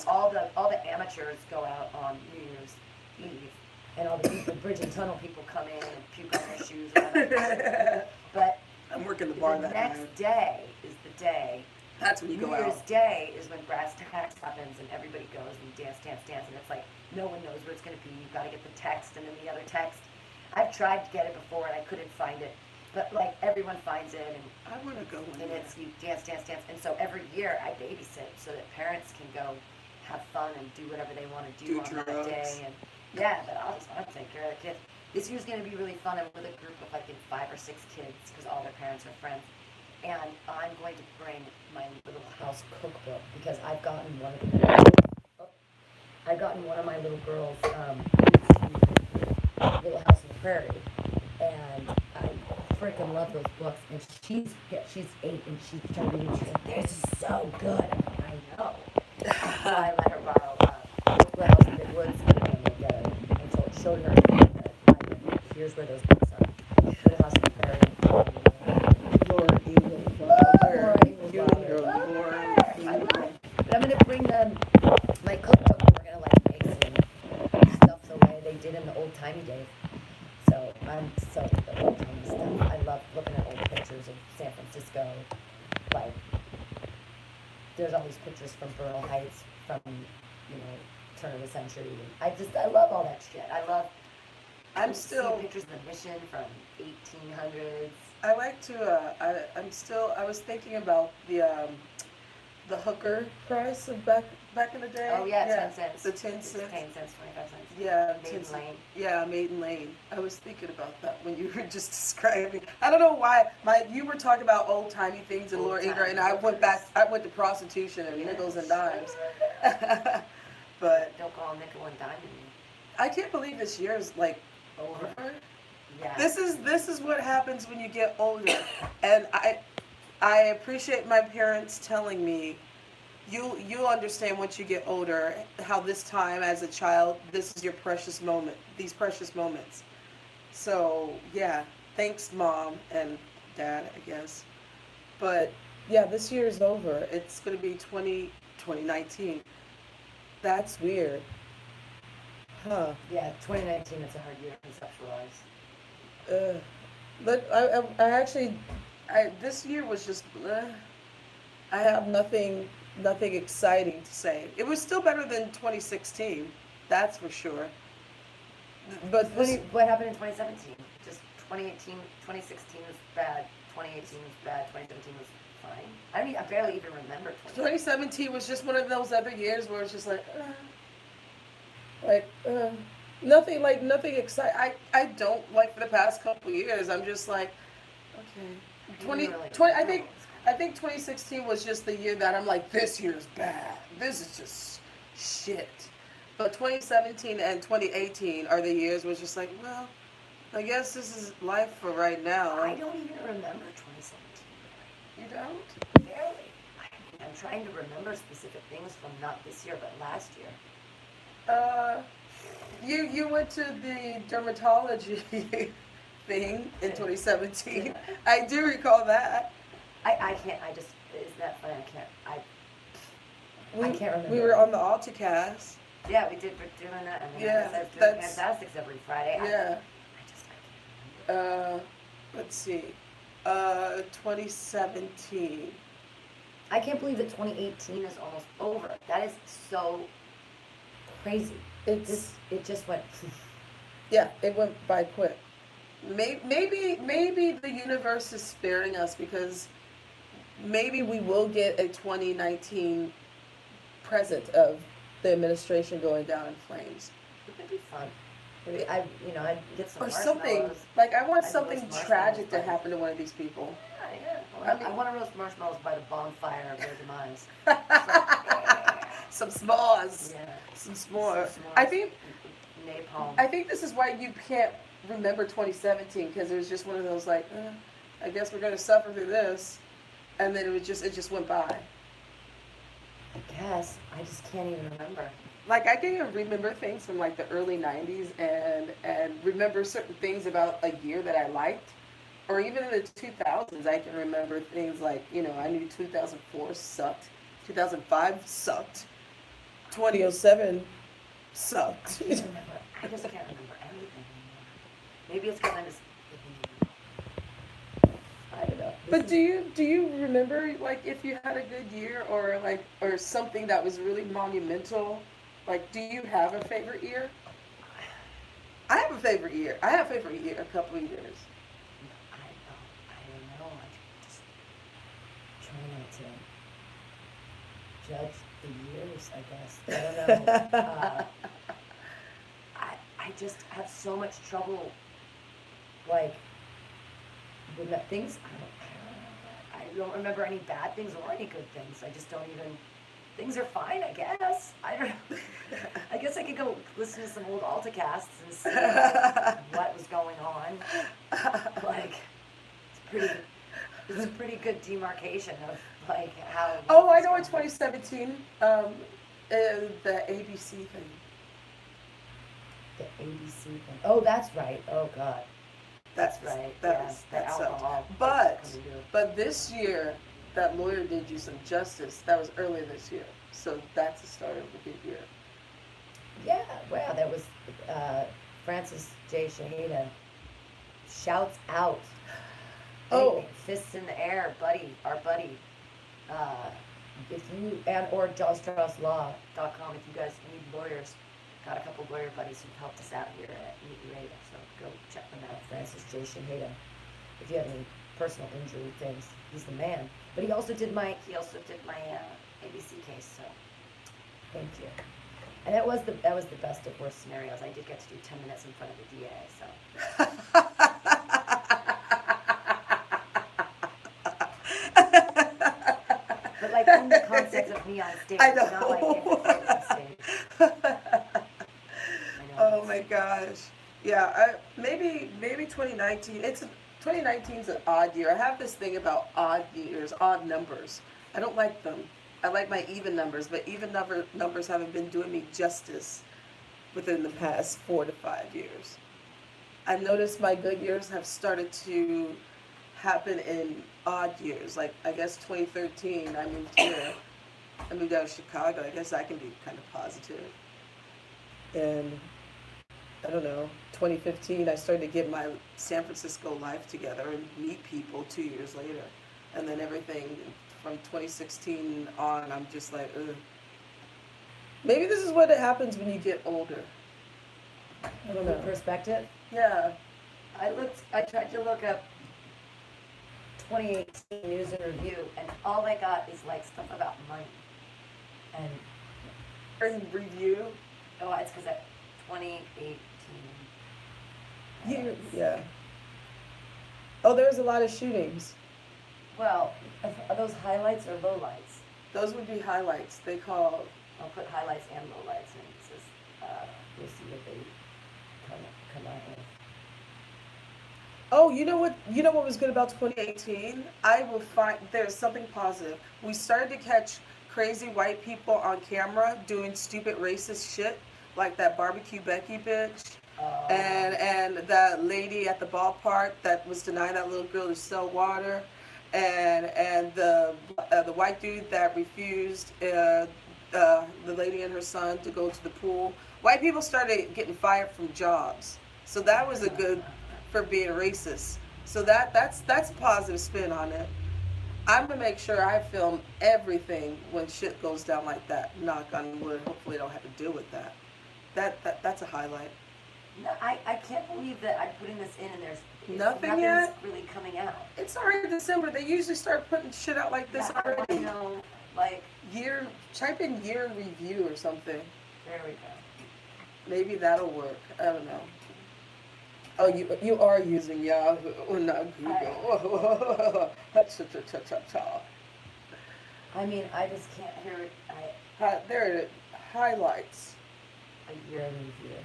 All the amateurs go out on New Year's Eve, and all the people, bridge and tunnel people come in and puke on their shoes. But
I'm working the bar
the
that
next
night.
day is the day.
That's when you
New
go
Year's
out.
Day is when brass tacks happens and everybody goes and dance, and it's like no one knows where it's going to be. You've got to get the text and then the other text. I've tried to get it before and I couldn't find it, but like everyone finds it and
I want to go in
and
there.
it's you dance, and so every year I babysit so that parents can go have fun and do whatever they want to do on that
drugs.
day. And yeah, but I'll take care of the kids. This year's going to be really fun. I'm with a group of I think 5 or 6 kids because all their parents are friends. And I'm going to bring my little house cookbook because I've gotten one of my little girls Little House on the Prairie, and I freaking love those books. And she's 8 and she's trying to read. She's like, "This is so good." I'm like, I know. So I let her borrow Little House in the Woods and get it. And showed her here's where those books are. Little House on the Prairie.
Laura England.
But I'm gonna bring them my cookbook. We're gonna like make some stuff the way they did in the old timey days. So I'm so into the old timey stuff. I love looking at old pictures of San Francisco. Like there's all these pictures from Borough Heights from turn of the century. I love all that shit. I love.
I'm
seeing
still.
pictures of the Mission from 1800s.
I like to. I was thinking about the hooker price of back in the day.
Oh yeah, 10 cents.
The 10
It's
cents.
10 cents, 25 cents.
Yeah,
Maiden
10 cents.
Lane.
Yeah, Maiden Lane. I was thinking about that when you were just describing. I don't know why you were talking about old timey things in Laura Ingram, and I went back. I went to prostitution and nickels and dimes. But
Don't call nickel and dime to me.
I can't believe this year's like over.
Yeah.
This is what happens when you get older, and I appreciate my parents telling me, you'll understand once you get older how this time as a child, this is your precious moment, these precious moments. So yeah, thanks Mom and Dad, I guess. But yeah, this year is over. It's gonna be 2019. That's weird. Huh.
Yeah, 2019 is a hard year to conceptualize.
But I actually, this year was just, I have nothing exciting to say. It was still better than 2016, that's for sure. But
What happened in 2017? Just 2016 was bad, 2018 was bad, 2017 was fine. I barely even remember
2017 was just one of those other years where it's just nothing exciting. I don't like for the past couple years. I'm just like, okay, 20,
really
20 I
know
think
what's
I
going
think 2016 was just the year that I'm like, this year's bad. This is just shit. But 2017 and 2018 are the years where it's just like, well, I guess this is life for right
on. I
now.
don't even remember 2017
You don't?
really. Barely. I'm trying to remember specific things from not this year, but last year.
Uh, you went to the dermatology thing in 2017. I do recall that.
I can't, isn't that funny? I can't remember.
We were on the AltaCast.
Yeah, we did, we're doing that. I mean,
Yeah,
I guess I was doing
that's
Fantastics every Friday.
yeah.
I can't remember.
Let's see. 2017.
I can't believe that 2018 is almost over. That is so crazy. It just went.
Yeah, it went by quick. Maybe the universe is sparing us because maybe we will get a 2019 present of the administration going down in flames.
It'd be fun. Maybe I'd get some
Or
marshmallows.
something. Like, I want
I'd
something
roast marshmallows
tragic to
by-
happen to one of these people.
Yeah. I want to roast marshmallows by the bonfire of their demise.
Some s'mores.
Yeah.
Some s'mores.
Some
I
s'mores.
think
Napalm.
this is why you can't remember 2017 because it was just one of those like, I guess we're gonna suffer through this, and then it just went by.
I guess I just can't even remember.
Like I can even remember things from like the early '90s and remember certain things about a year that I liked, or even in the 2000s I can remember things like I knew 2004 sucked, 2005 sucked, 2007 sucked.
I can't remember. I just can't remember anything anymore. Maybe it's because I'm just. I don't know.
But do you remember like if you had a good year or something that was really monumental? Like, do you have a favorite year? I have a favorite year. I have a favorite year, a couple of years.
I don't know. I just try not to judge the years, I guess. I don't know. I just have so much trouble, like, with that things. I don't remember any bad things or any good things. I just don't even. Things are fine, I guess. I don't know. I guess I could go listen to some old AltaCasts and see what was going on. Like, it's a pretty good demarcation of like how.
Oh, I know in 2017, the ABC thing.
The ABC thing. Oh, that's right. Oh God. That's right.
That's
alcohol.
But this year, that lawyer did you some justice. That was earlier this year, so that's the start of a good year.
Yeah, wow, that was Francis J. Shaheda. Shouts out.
Oh.
Fists in the air, buddy, our buddy. If you, or johnstrausslaw.com, if you guys need lawyers, got a couple lawyer buddies who've helped us out here at Meet Ureta, so go check them out, Francis J. Shaheda. If you have any personal injury things, he's the man. But he also did my ABC case, so thank you. And that was the best of worst scenarios. I did get to do 10 minutes in front of the DA, so. But like in the context of me on stage,
I know.
not like on stage.
Oh my gosh. Yeah, maybe 2019. 2019 is an odd year. I have this thing about odd years, odd numbers. I don't like them. I like my even numbers, but even numbers haven't been doing me justice within the past 4 to 5 years. I've noticed my good years have started to happen in odd years. Like, I guess 2013, I moved here. I moved out of Chicago. I guess I can be kind of positive. And I don't know, 2015, I started to get my San Francisco life together and meet people 2 years later. And then everything from 2016 on, I'm just like, ugh. Maybe this is what happens when you get older. I don't know.
Perspective?
Yeah.
I tried to look up 2018 news and review, and all I got is like stuff about money. And
Review?
oh, it's because at 2018.
Yeah. Oh, there was a lot of shootings.
Well, are those highlights or lowlights?
Those would be highlights. They call.
I'll put highlights and lowlights and it says, we'll see what they come out with.
Oh, you know what? You know what was good about 2018? I will find there's something positive. We started to catch crazy white people on camera doing stupid racist shit, like that barbecue Becky bitch, and that lady at the ballpark that was denying that little girl to sell water, and the white dude that refused the lady and her son to go to the pool. White people started getting fired from jobs, so that was a good for being racist. So that's positive spin on it. I'm gonna make sure I film everything when shit goes down like that. Knock on wood. Hopefully, I don't have to deal with that. That's a highlight.
No, I can't believe that I'm putting this in and
Nothing
nothing's
yet?
really coming out.
It's already December. They usually start putting shit out like this
Yeah, I
already.
know, like,
Year, type in year review or something.
there we go.
Maybe that'll work. I don't know. Oh, you are using Yahoo, not Google. Cha-cha-cha-cha-cha.
I mean, I just can't hear it.
There it is. Highlights.
A year review.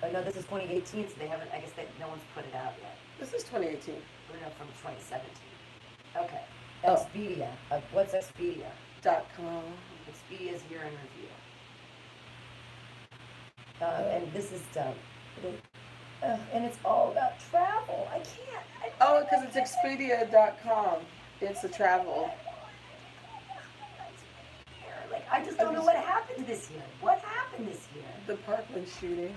Oh, no, this is 2018, so they haven't, I guess no one's put it out yet.
This is 2018.
Or no, from 2017. Okay.
Oh.
Expedia. What's Expedia?
.com.
Expedia's year in review. And this is and it's all about travel. I can't.
Oh, because it's Expedia.com. It's a travel.
Like, I just don't know what happened this year. What happened this year?
The Parkland shooting.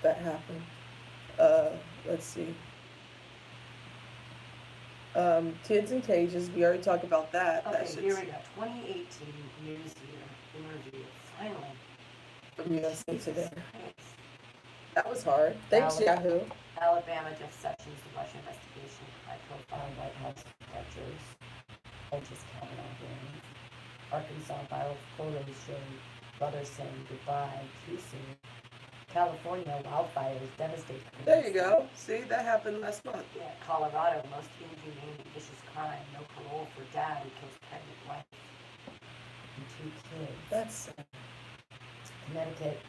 That happened. Let's see. Kids in cages. We already talked about that.
Okay, here we go. 2018 news year in review. Finally.
From USA Today.
Christ.
That was hard. Thanks, Yahoo.
Alabama, Jeff Sessions, the Russia investigation, high-profile White House lectures, Just Kavanaugh hearings. Arkansas viral photos showing brothers saying goodbye too soon. California wildfires devastate.
There you go. See, that happened last month.
Yeah, Colorado, most inhumane and vicious crime. No parole for dad who kills pregnant wife and 2 kids.
That's
Connecticut,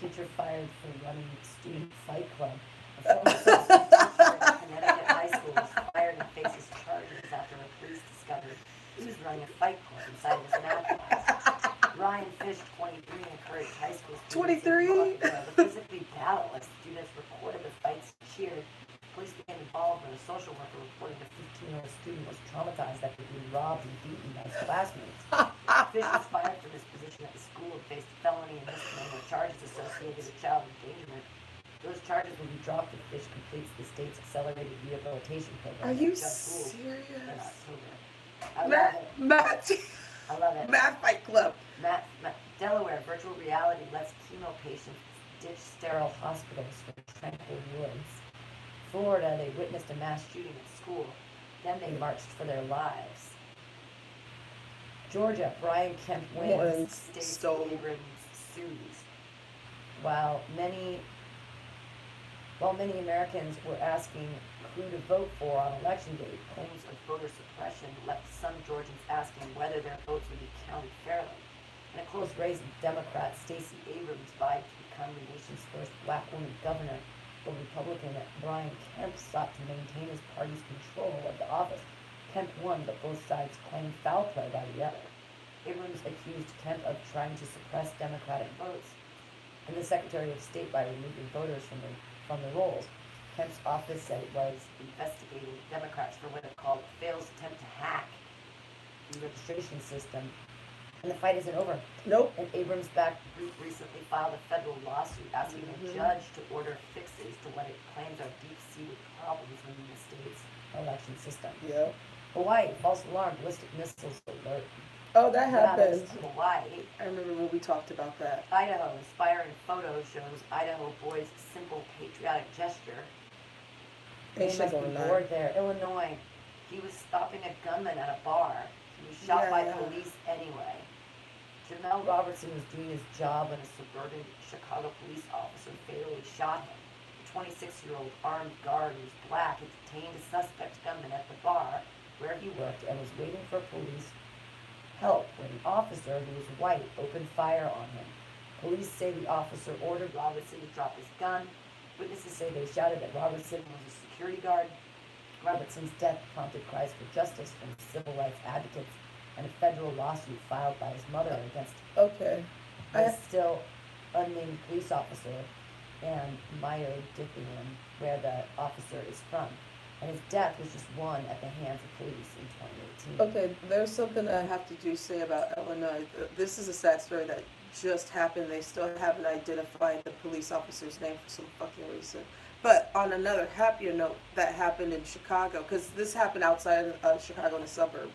teacher fired for running student fight club. A former substitute teacher at Connecticut high school was fired and faces charges after the police discovered he was running a fight club inside his math class. Ryan Fish, 23, encouraged high school students
23?
to physically battle as students recorded the fights and cheered. Police became involved when a social worker reported a 15-year-old student was traumatized after being robbed and beaten by his classmates. Fish was fired from his position at the school and faced felony and misdemeanor charges associated with child endangerment. Those charges will be dropped if Fish completes the state's accelerated rehabilitation program.
Are you
serious? In October. I love it.
Matt.
I love it.
Math Fight Club.
Delaware, virtual reality lets chemo patients ditch sterile hospitals for tranquil woods. Florida, they witnessed a mass shooting at school. Then they marched for their lives. Georgia, Brian Kemp wins. Stacey Abrams sues. While many Americans were asking who to vote for on election day, claims of voter suppression left some Georgians asking whether their votes would be counted fairly. In a close race, Democrat Stacey Abrams vied to become the nation's first black woman governor, while Republican Brian Kemp sought to maintain his party's control of the office. Kemp won, but both sides claimed foul play by the other. Abrams accused Kemp of trying to suppress Democratic votes, and the Secretary of State by removing voters from the rolls. Kemp's office said it was investigating Democrats for what it called a failed attempt to hack the registration system. And the fight isn't over.
Nope.
An Abrams-backed group recently filed a federal lawsuit asking a judge to order fixes to what it claims are deep-seated problems within the state's election system.
Yeah.
Hawaii, false alarm, ballistic missiles alert.
Oh, that happened.
Hawaii.
I remember when we talked about that.
Idaho, inspiring photo shows Idaho boy's simple patriotic gesture. They must be bored there. Illinois, he was stopping a gunman at a bar. He was shot by police anyway. Jamel Robertson was doing his job when a suburban Chicago police officer fatally shot him. The 26-year-old armed guard who was black had detained a suspect gunman at the bar where he worked and was waiting for police help when an officer who was white opened fire on him. Police say the officer ordered Robertson to drop his gun. Witnesses say they shouted that Robertson was a security guard. Robertson's death prompted cries for justice from civil rights advocates and a federal lawsuit filed by his mother against
Okay.
a still unnamed police officer and Meyer Dickingham, where the officer is from. And his death was just one at the hands of police in 2018.
Okay, there's something I have to say about Illinois. This is a sad story that just happened. They still haven't identified the police officer's name for some fucking reason. But on another happier note, that happened in Chicago, because this happened outside of Chicago in a suburb.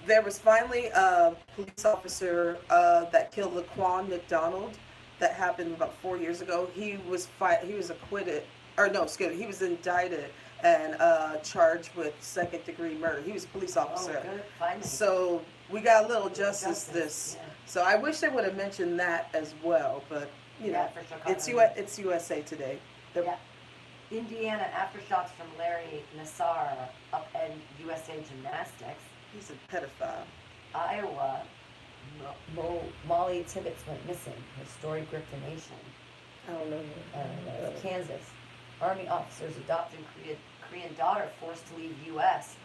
There was finally a police officer that killed Laquan McDonald. That happened about 4 years ago. He was acquitted, or no, excuse me, he was indicted and charged with second-degree murder. He was a police officer.
Oh, good. Finally.
So we got a little justice.
Yeah.
So I wish they would have mentioned that as well, but you know,
for Chicago.
it's USA Today. The-
Yeah. Indiana aftershocks from Larry Nassar upend USA Gymnastics.
He's a pedophile.
Iowa, Molly Tibbetts went missing. Her story gripped the nation.
I don't know.
Kansas, Army officers adopting Korean daughter forced to leave U.S.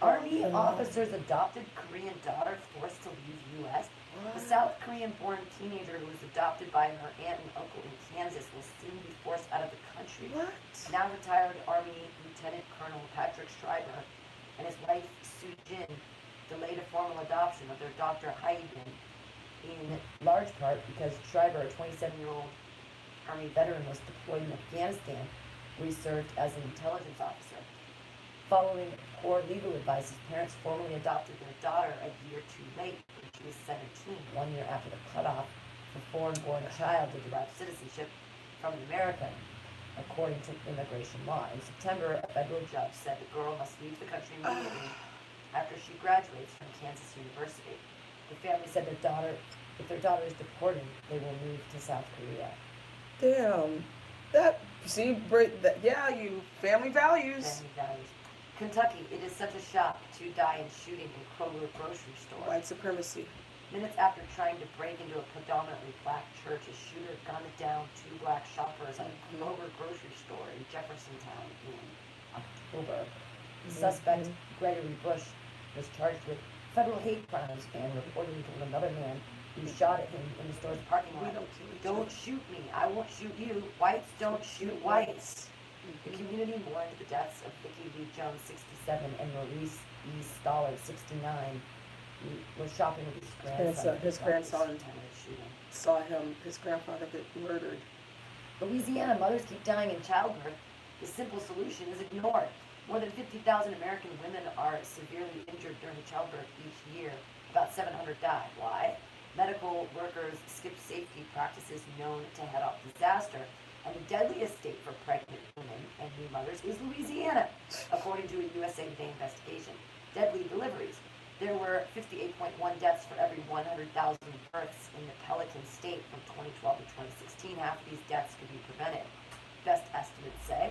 Army officers adopted Korean daughter forced to leave U.S. The South Korean-born teenager who was adopted by her aunt and uncle in Kansas will soon be forced out of the country.
What?
Now retired Army Lieutenant Colonel Patrick Schreiber and his wife Sue Jin delayed a formal adoption of their daughter Hayden, in large part because Schreiber, a 27-year-old Army veteran, was deployed in Afghanistan, where he served as an intelligence officer. Following poor legal advice, his parents formally adopted their daughter a year too late when she was 17, 1 year after the cutoff for foreign-born child to derive citizenship from an American, according to immigration law. In September, a federal judge said the girl must leave the country immediately after she graduates from Kansas University. The family said if their daughter is deported, they will move to South Korea.
Damn. You family values.
Family values. Kentucky, it is such a shock. 2 die in shooting in Kroger grocery store.
White supremacy.
Minutes after trying to break into a predominantly black church, a shooter gunned down 2 black shoppers at a Kroger grocery store in Jeffersontown in October. The suspect, Gregory Bush, was charged with federal hate crimes and reportedly told another man who shot at him in the store's parking lot, "Don't shoot me, I won't shoot you. Whites don't shoot whites." The community mourned the deaths of Vicki Lee Jones, 67, and Maurice E. Stoller, 69, who was shopping with his grandson.
His grandson saw his grandfather get murdered.
Louisiana, mothers keep dying in childbirth. The simple solution is ignored. More than 50,000 American women are severely injured during childbirth each year. About 700 die. Why? Medical workers skip safety practices known to head off disaster. And the deadliest state for pregnant women and new mothers is Louisiana, according to a USA Today investigation. Deadly deliveries. There were 58.1 deaths for every 100,000 births in the Pelican State from 2012 to 2016. Half of these deaths could be prevented, best estimates say,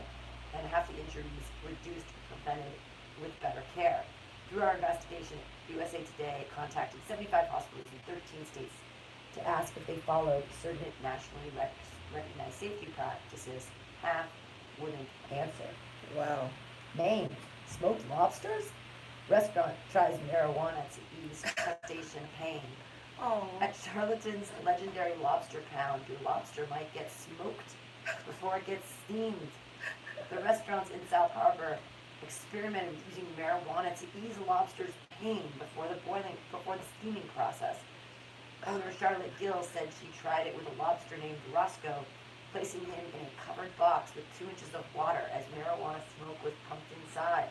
and half the injuries reduced or prevented with better care. Through our investigation, USA Today contacted 75 hospitals in 13 states to ask if they followed certain nationally recognized safety practices. Half wouldn't answer.
Wow.
Maine, smoked lobsters? Restaurant tries marijuana to ease crustacean pain.
Oh.
At Charlatans' legendary lobster pound, your lobster might get smoked before it gets steamed. The restaurants in South Harbor experimented with using marijuana to ease a lobster's pain before the steaming process. Owner Charlotte Gill said she tried it with a lobster named Roscoe, placing him in a covered box with 2 inches of water as marijuana smoke was pumped inside.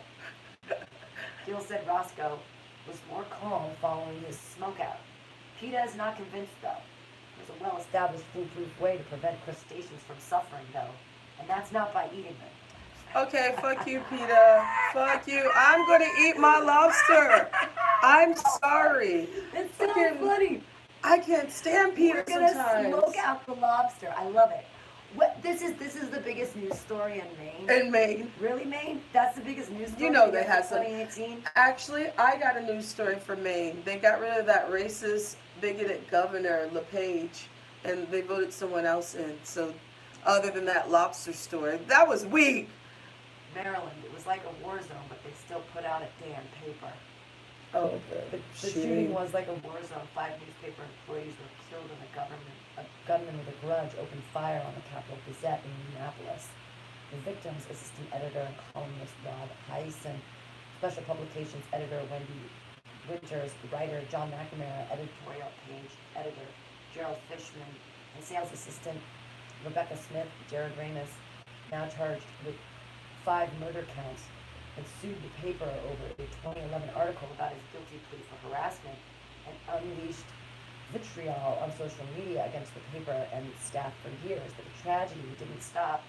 Gill said Roscoe was more calm following his smokeout. PETA is not convinced, though. There's a well-established foolproof way to prevent crustaceans from suffering, though, and that's not by eating them.
Okay, fuck you, PETA. Fuck you. I'm going to eat my lobster. I'm sorry.
It's so funny.
I can't stand PETA
We're gonna
sometimes.
smoke out the lobster. I love it. What this is the biggest news story in Maine.
In Maine.
Really, Maine? That's the biggest news story.
You know they had some.
2018.
Actually, I got a news story from Maine. They got rid of that racist, bigoted governor LePage, and they voted someone else in. So, other than that lobster story, that was weak.
Maryland. It was like a war zone, but they still put out a damn paper.
Oh,
The shooting was like a war zone. 5 newspaper employees were killed, and a gunman with a grudge opened fire on the Capital Gazette in Minneapolis. The victims, assistant editor and columnist Rob Heisen, special publications editor Wendy Winters, writer John McNamara, editorial page editor Gerald Fishman, and sales assistant Rebecca Smith, Jared Ramus, now charged with 5 murder counts, and sued the paper over a 2011 article about his guilty plea for harassment, and unleashed vitriol on social media against the paper and its staff for years. But the tragedy didn't stop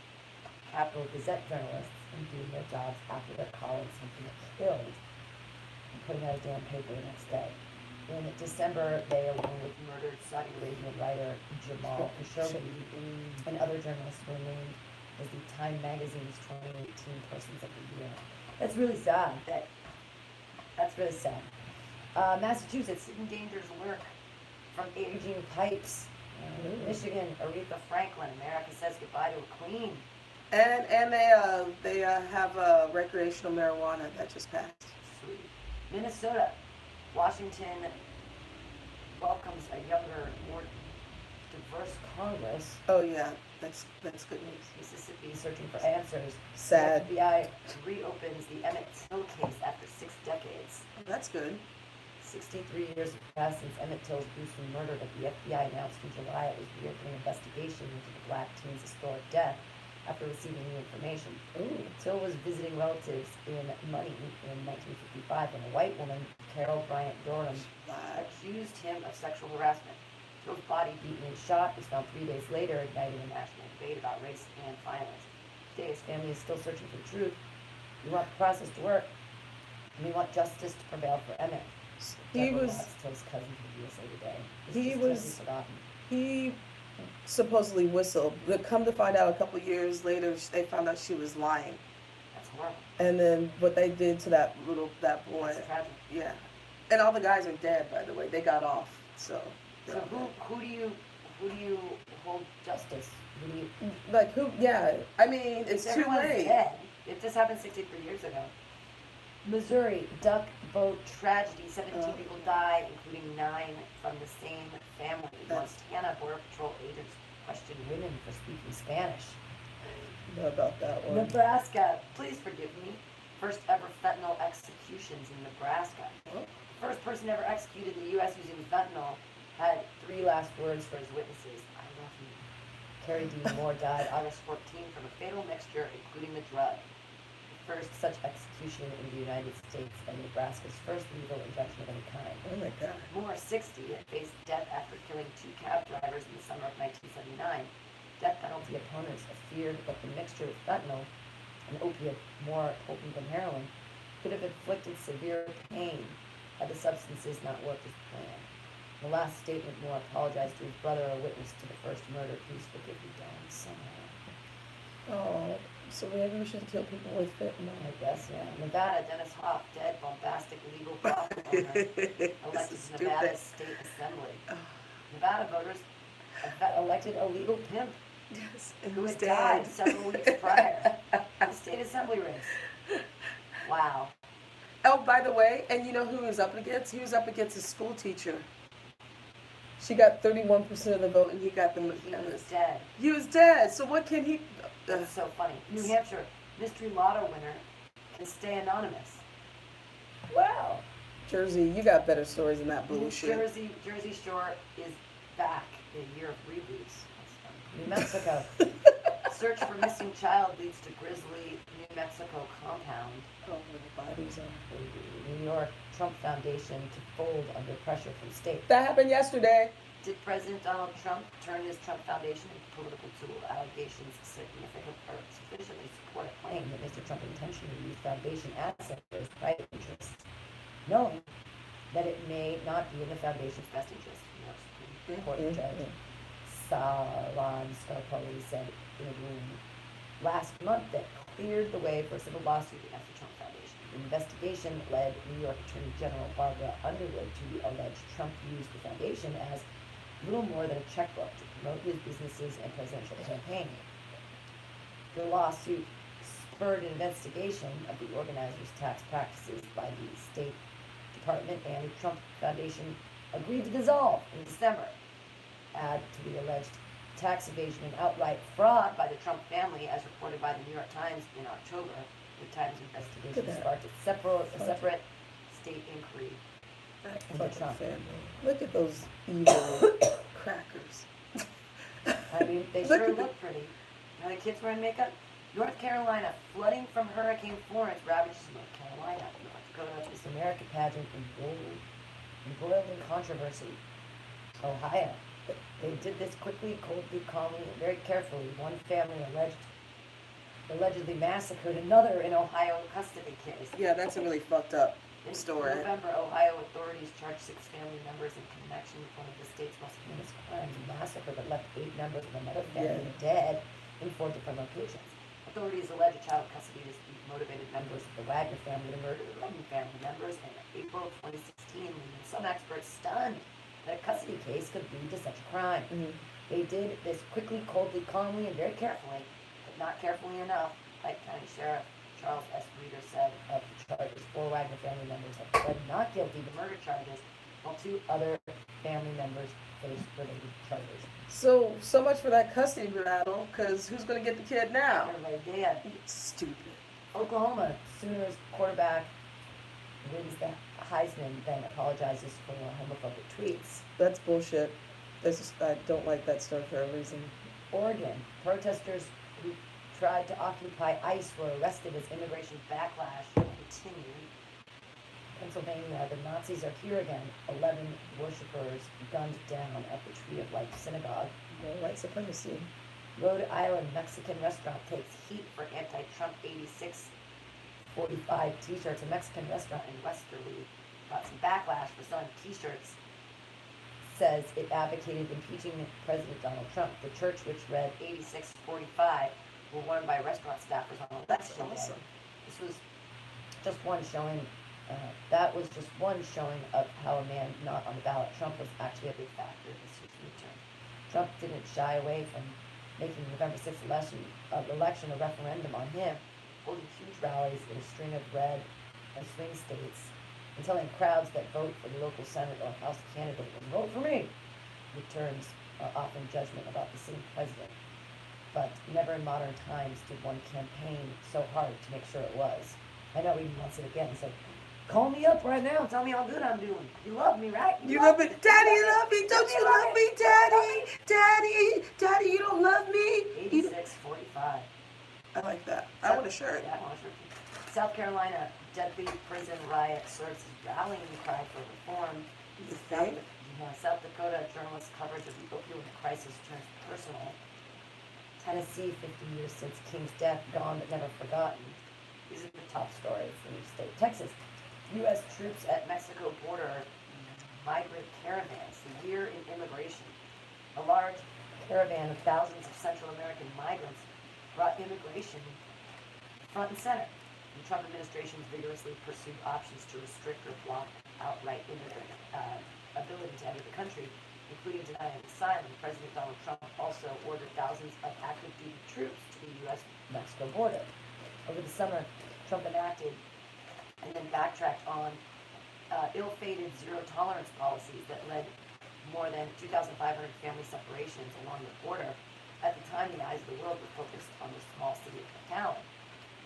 Capital Gazette journalists from doing their jobs after their colleagues had been killed and putting out a damn paper the next day. In December, they, along with murdered Saudi Arabian writer Jamal Khashoggi and other journalists, were named as the Time Magazine's 2018 Persons of the Year. That's really sad. That's really sad. Massachusetts, hidden dangers lurk from aging pipes. Michigan, Aretha Franklin, America says goodbye to a queen.
And they have recreational marijuana that just passed.
Sweet. Minnesota, Washington welcomes a younger, more diverse Congress.
Oh yeah, that's good news.
Mississippi searching for answers.
Sad.
The FBI reopens the Emmett Till case after 6 decades.
Oh, that's good.
63 years have passed since Emmett Till's gruesome murder, but the FBI announced in July it was reopening an investigation into the black teen's historic death after receiving new information. Till was visiting relatives in Money in 1955 when a white woman, Carol Bryant Durham, accused him of sexual harassment. Till's body, beaten and shot, was found 3 days later, igniting a national debate about race and violence. Today, his family is still searching for truth. We want the process to work, and we want justice to prevail for Emmett.
He was
Till's cousin to the USA Today.
He supposedly whistled, but come to find out a couple years later, they found out she was lying.
That's horrible.
And then what they did to that boy.
That's tragic.
Yeah. And all the guys are dead, by the way. They got off. So
who do you hold justice? Who do you?
Like who? Yeah. I mean, it's too late.
Dead. If this happened 63 years ago. Missouri duck boat tragedy. 17 people die, including 9 from the same family. Montana Border Patrol agents question women for speaking Spanish.
Know about that one.
Nebraska, please forgive me. First ever fentanyl executions in Nebraska.
Oh.
First person ever executed in the U.S. using fentanyl had 3 last words for his witnesses. I love you. Carrie Dean Moore died August 14 from a fatal mixture, including the drug. The first such execution in the United States and Nebraska's first legal injection of any kind.
Oh my God.
Moore, 60, had faced death after killing 2 cab drivers in the summer of 1979. Death penalty opponents feared that the mixture of fentanyl, an opiate more potent than heroin, could have inflicted severe pain had the substances not worked as planned. In the last statement, Moore apologized to his brother, a witness to the first murder. Please forgive me, Don, somehow.
Oh, so maybe we should kill people with fentanyl.
I guess, yeah. Nevada, Dennis Hoff, dead, bombastic legal brothel owner, elected to Nevada State Assembly. Nevada voters elected a legal pimp
Yes,
who had died several weeks prior. The state assembly race. Wow.
Oh, by the way, and you know who he was up against? He was up against a school teacher. She got 31% of the vote, and he got the.
He was dead.
He was dead. So what can he?
That's so funny. New Hampshire mystery lotto winner can stay anonymous. Wow.
Jersey, you got better stories than that bullshit.
Jersey Shore is back. A year of reboots. New Mexico. Search for missing child leads to grisly New Mexico compound.
Oh, where the bodies are.
New York Trump Foundation to fold under pressure from state.
That happened yesterday.
Did President Donald Trump turn his Trump Foundation into a political tool? Allegations sufficiently support a claim that Mr. Trump intentionally used foundation assets for his private interests, knowing that it may not be in the foundation's best interest. Supreme Court Judge Salon Scarpelli said in a ruling last month that cleared the way for a civil lawsuit against the Trump Foundation. The investigation led New York Attorney General Barbara Underwood to allege Trump used the foundation as little more than a checkbook to promote his businesses and presidential campaign. The lawsuit spurred an investigation of the organizers' tax practices by the State Department, and the Trump Foundation agreed to dissolve in December. Add to the alleged tax evasion and outright fraud by the Trump family, as reported by the New York Times in October. The Times investigation sparked a separate state inquiry into Trump.
Family. Look at those evil crackers.
I mean, they sure look pretty. Are the kids wearing makeup? North Carolina, flooding from Hurricane Florence ravages North Carolina. North Dakota, this American pageant embroiled in controversy. Ohio, they did this quickly, coldly, calmly, and very carefully. One family allegedly massacred another in Ohio custody case.
Yeah, that's a really fucked up story.
In November, Ohio authorities charged 6 family members in connection with one of the state's most heinous crimes, a massacre that left 8 members of another family dead in 4 different locations. Authorities allege a child custody dispute motivated members of the Wagner family to murder 11 family members in April 2016, leaving some experts stunned that a custody case could lead to such a crime.
Mm-hmm.
They did this quickly, coldly, calmly, and very carefully, but not carefully enough, like County Sheriff Charles S. Reeder said of the charges. 4 Wagner family members have pled not guilty to murder charges, while 2 other family members face related charges.
So much for that custody battle, because who's going to get the kid now?
Everybody dead.
Stupid.
Oklahoma, Sooners quarterback wins the Heisman, then apologizes for homophobic tweets.
That's bullshit. I don't like that story for a reason.
Oregon, protesters who tried to occupy ICE were arrested as immigration backlash continued. Pennsylvania, the Nazis are here again. 11 worshippers gunned down at the Tree of Life Synagogue.
No white supremacy.
Rhode Island Mexican restaurant takes heat for anti-Trump 8645 t-shirts. A Mexican restaurant in Westerly got some backlash for selling t-shirts. Says it advocated impeaching President Donald Trump. The church, which read 8645, were worn by restaurant staffers on election day. This was just one showing. That was just one showing of how a man not on the ballot, Trump, was actually a big factor in this year's midterm. Trump didn't shy away from making the November 6th election a referendum on him, holding huge rallies in a string of red and swing states, and telling crowds that vote for the local Senate or House candidate will vote for me. Returns are often judgment about the sitting president, but never in modern times did one campaign so hard to make sure it was. I know he wants it again. He's like, call me up right now and tell me how good I'm doing. You love me, right?
You love me. Daddy, you love me. Don't you love me, Daddy? Daddy, you don't love me?
8645.
I like that. I want a shirt.
Yeah, I want a shirt. South Carolina, deadly prison riot serves as rallying cry for reform.
You think?
South Dakota, journalists' coverage of the opioid crisis turns personal. Tennessee, 50 years since King's death, gone but never forgotten. These are the top stories in each state. Texas, U.S. troops at Mexico border, migrant caravans, the year in immigration. A large caravan of thousands of Central American migrants brought immigration front and center. The Trump administration vigorously pursued options to restrict or block outright immigrant ability to enter the country, including denying asylum. President Donald Trump also ordered thousands of active duty troops to the U.S.-Mexico border. Over the summer, Trump enacted and then backtracked on ill-fated zero-tolerance policies that led more than 2,500 family separations along the border. At the time, the eyes of the world were focused on the small city of McAllen,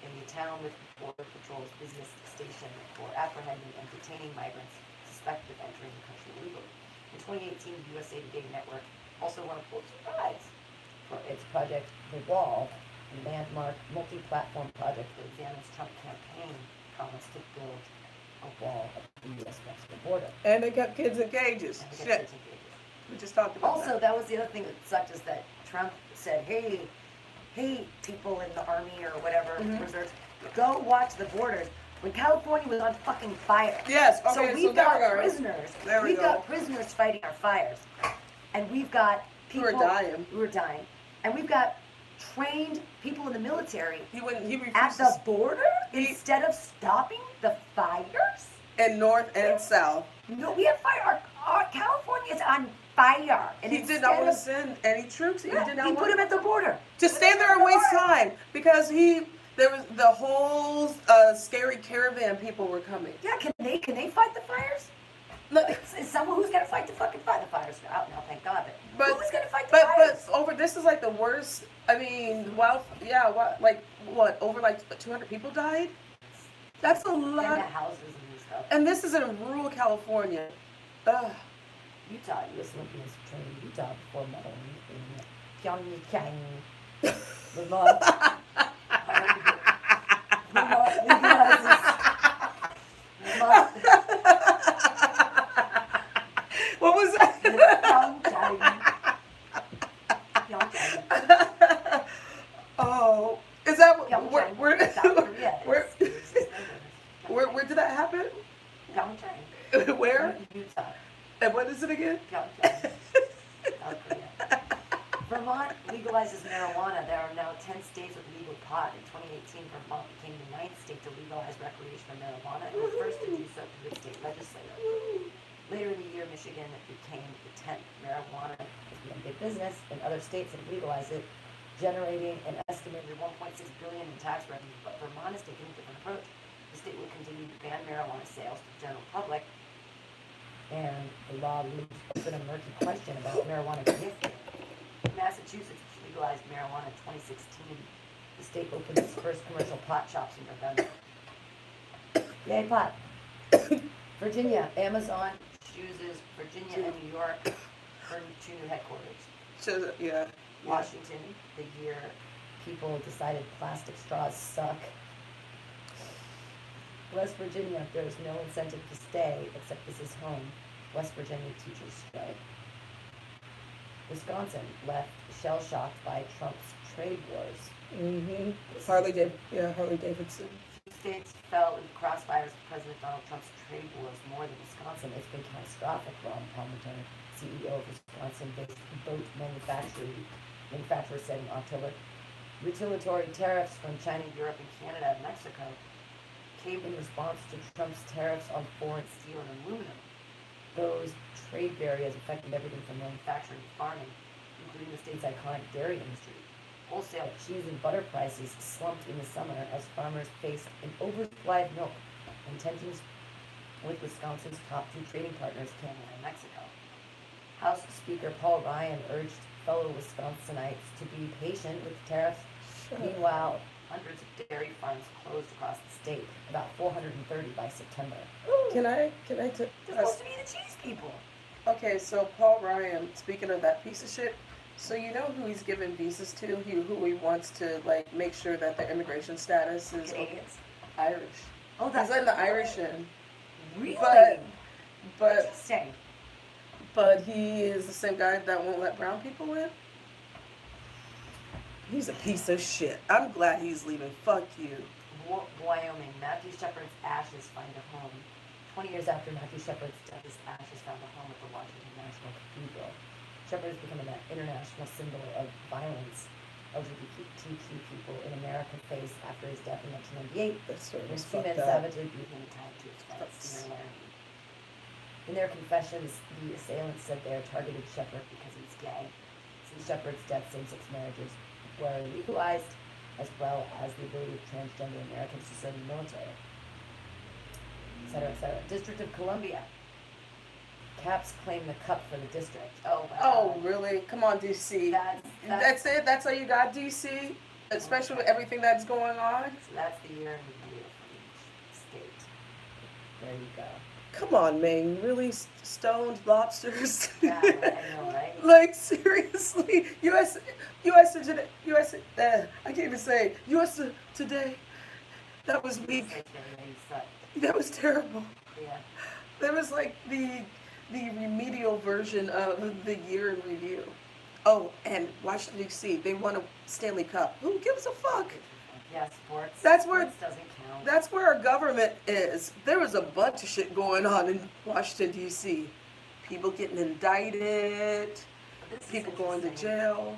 in the town with Border Patrol's busiest station for apprehending and detaining migrants suspected of entering the country illegally. In 2018, the USA Today Network also won a Pulitzer Prize for its project, The Wall, a landmark multi-platform project that examines Trump campaign promise to build a wall at the U.S.-Mexico border.
And they kept kids in cages. Shit. We just talked about
Also, that was the other thing that sucked, is that Trump said, hey, people in the army or whatever, reserves, go watch the borders. When California was on fucking fire.
Yes, okay,
so we've got prisoners.
We've
got prisoners fighting our fires. And we've got people
who are dying.
And we've got trained people in the military
He
at
refuses.
the border
He-
instead of stopping the fires?
And north and south.
No, we have fire. Our California is on fire. And
He did not
instead
want to
of,
send any troops. He
yeah,
did not
he
want
put him at the border.
to
Put
stay
him
there
at
and
the
waste
border.
time because there was the whole scary caravan people were coming.
Yeah, can they fight the fires?
Look,
Is someone who's gonna fight the fires are out now, thank God.
But
who's gonna fight the
but
fires?
over this is like the worst. I mean, over like 200 people died. That's a
And the
lot.
houses and stuff.
And this is in rural California. Ugh.
Utah, U.S. Olympians trained in Utah before medaling in Pyeongchang. Vermont. Vermont legalizes. Vermont.
What was that?
Pyeongchang. Pyeongchang.
Oh, is that
Pyeongchang. South Korea.
where did that happen?
Pyeongchang.
Where?
Utah.
And what is it again?
Pyeongchang. South Korea. Vermont legalizes marijuana. There are now 10 states with legal pot. In 2018, Vermont became the 9th state to legalize recreational marijuana and the first to do so through the state legislature. Later in the year, Michigan became the 10th. Marijuana has been a big business, and other states have legalized it, generating an estimated $1.6 billion in tax revenue. But Vermont is taking a different approach. The state will continue to ban marijuana sales to the general public, and the law leaves open a murky question about marijuana gifting. Massachusetts legalized marijuana in 2016. The state opened its first commercial pot shops in November. Yay, pot. Virginia, Amazon chooses Virginia and New York for 2 new headquarters.
So, yeah.
Washington, the year people decided plastic straws suck. West Virginia, there's no incentive to stay except this is home. West Virginia teachers strike. Wisconsin, left shell-shocked by Trump's trade wars.
Mm-hmm. Harley Davidson.
2 states fell into crossfires of President Donald Trump's trade wars more than Wisconsin. It's been catastrophic. Ron Palmerton, CEO of Wisconsin-based boat manufacturer, said in October, retaliatory tariffs from China, Europe, and Canada and Mexico came in response to Trump's tariffs on foreign steel and aluminum. Those trade barriers affected everything from manufacturing to farming, including the state's iconic dairy industry. Wholesale cheese and butter prices slumped in the summer as farmers faced an oversupply of milk and tensions with Wisconsin's top 2 trading partners, Canada and Mexico. House Speaker Paul Ryan urged fellow Wisconsinites to be patient with the tariffs. Meanwhile, hundreds of dairy farms closed across the state, about 430 by September.
Can I
They're supposed to be the cheese people.
Okay, so Paul Ryan, speaking of that piece of shit, so you know who he's giving visas to, who he wants to like make sure that their immigration status is
Canadians.
Irish.
Oh,
He's
that's
letting the Irish in,
really
but
interesting.
but he is the same guy that won't let brown people in. He's a piece of shit. I'm glad he's leaving. Fuck you.
Wyoming, Matthew Shepard's ashes find a home. 20 years after Matthew Shepard's death, his ashes found a home at the Washington National Cathedral. Shepard has become an international symbol of violence LGBTQ people in America faced after his death in 1998.
That story
When
was
two men
fucked up.
savagely beat him and tied to his fence in their land. In their confessions, the assailants said they are targeted Shepard because he's gay. Since Shepard's death, same-sex marriages were legalized, as well as the ability of transgender Americans to serve in the military, etc., etc. District of Columbia. Caps claim the cup for the district. Oh, wow.
Oh, really? Come on, DC. That's it? That's all you got, DC? Especially with everything that's going on?
So that's the year in review for each state. There you go.
Come on, Maine. Really? Stoned lobsters?
Yeah, I know, right?
Like, seriously? US Today, I can't even say, US Today. That was weak. That was terrible.
Yeah.
That was like the remedial version of the year in review. Oh, and Washington D.C. they won a Stanley Cup. Who gives a fuck?
Yeah, sports.
That's where
sports doesn't count.
That's where our government is. There was a bunch of shit going on in Washington D.C. People getting indicted. People going to jail.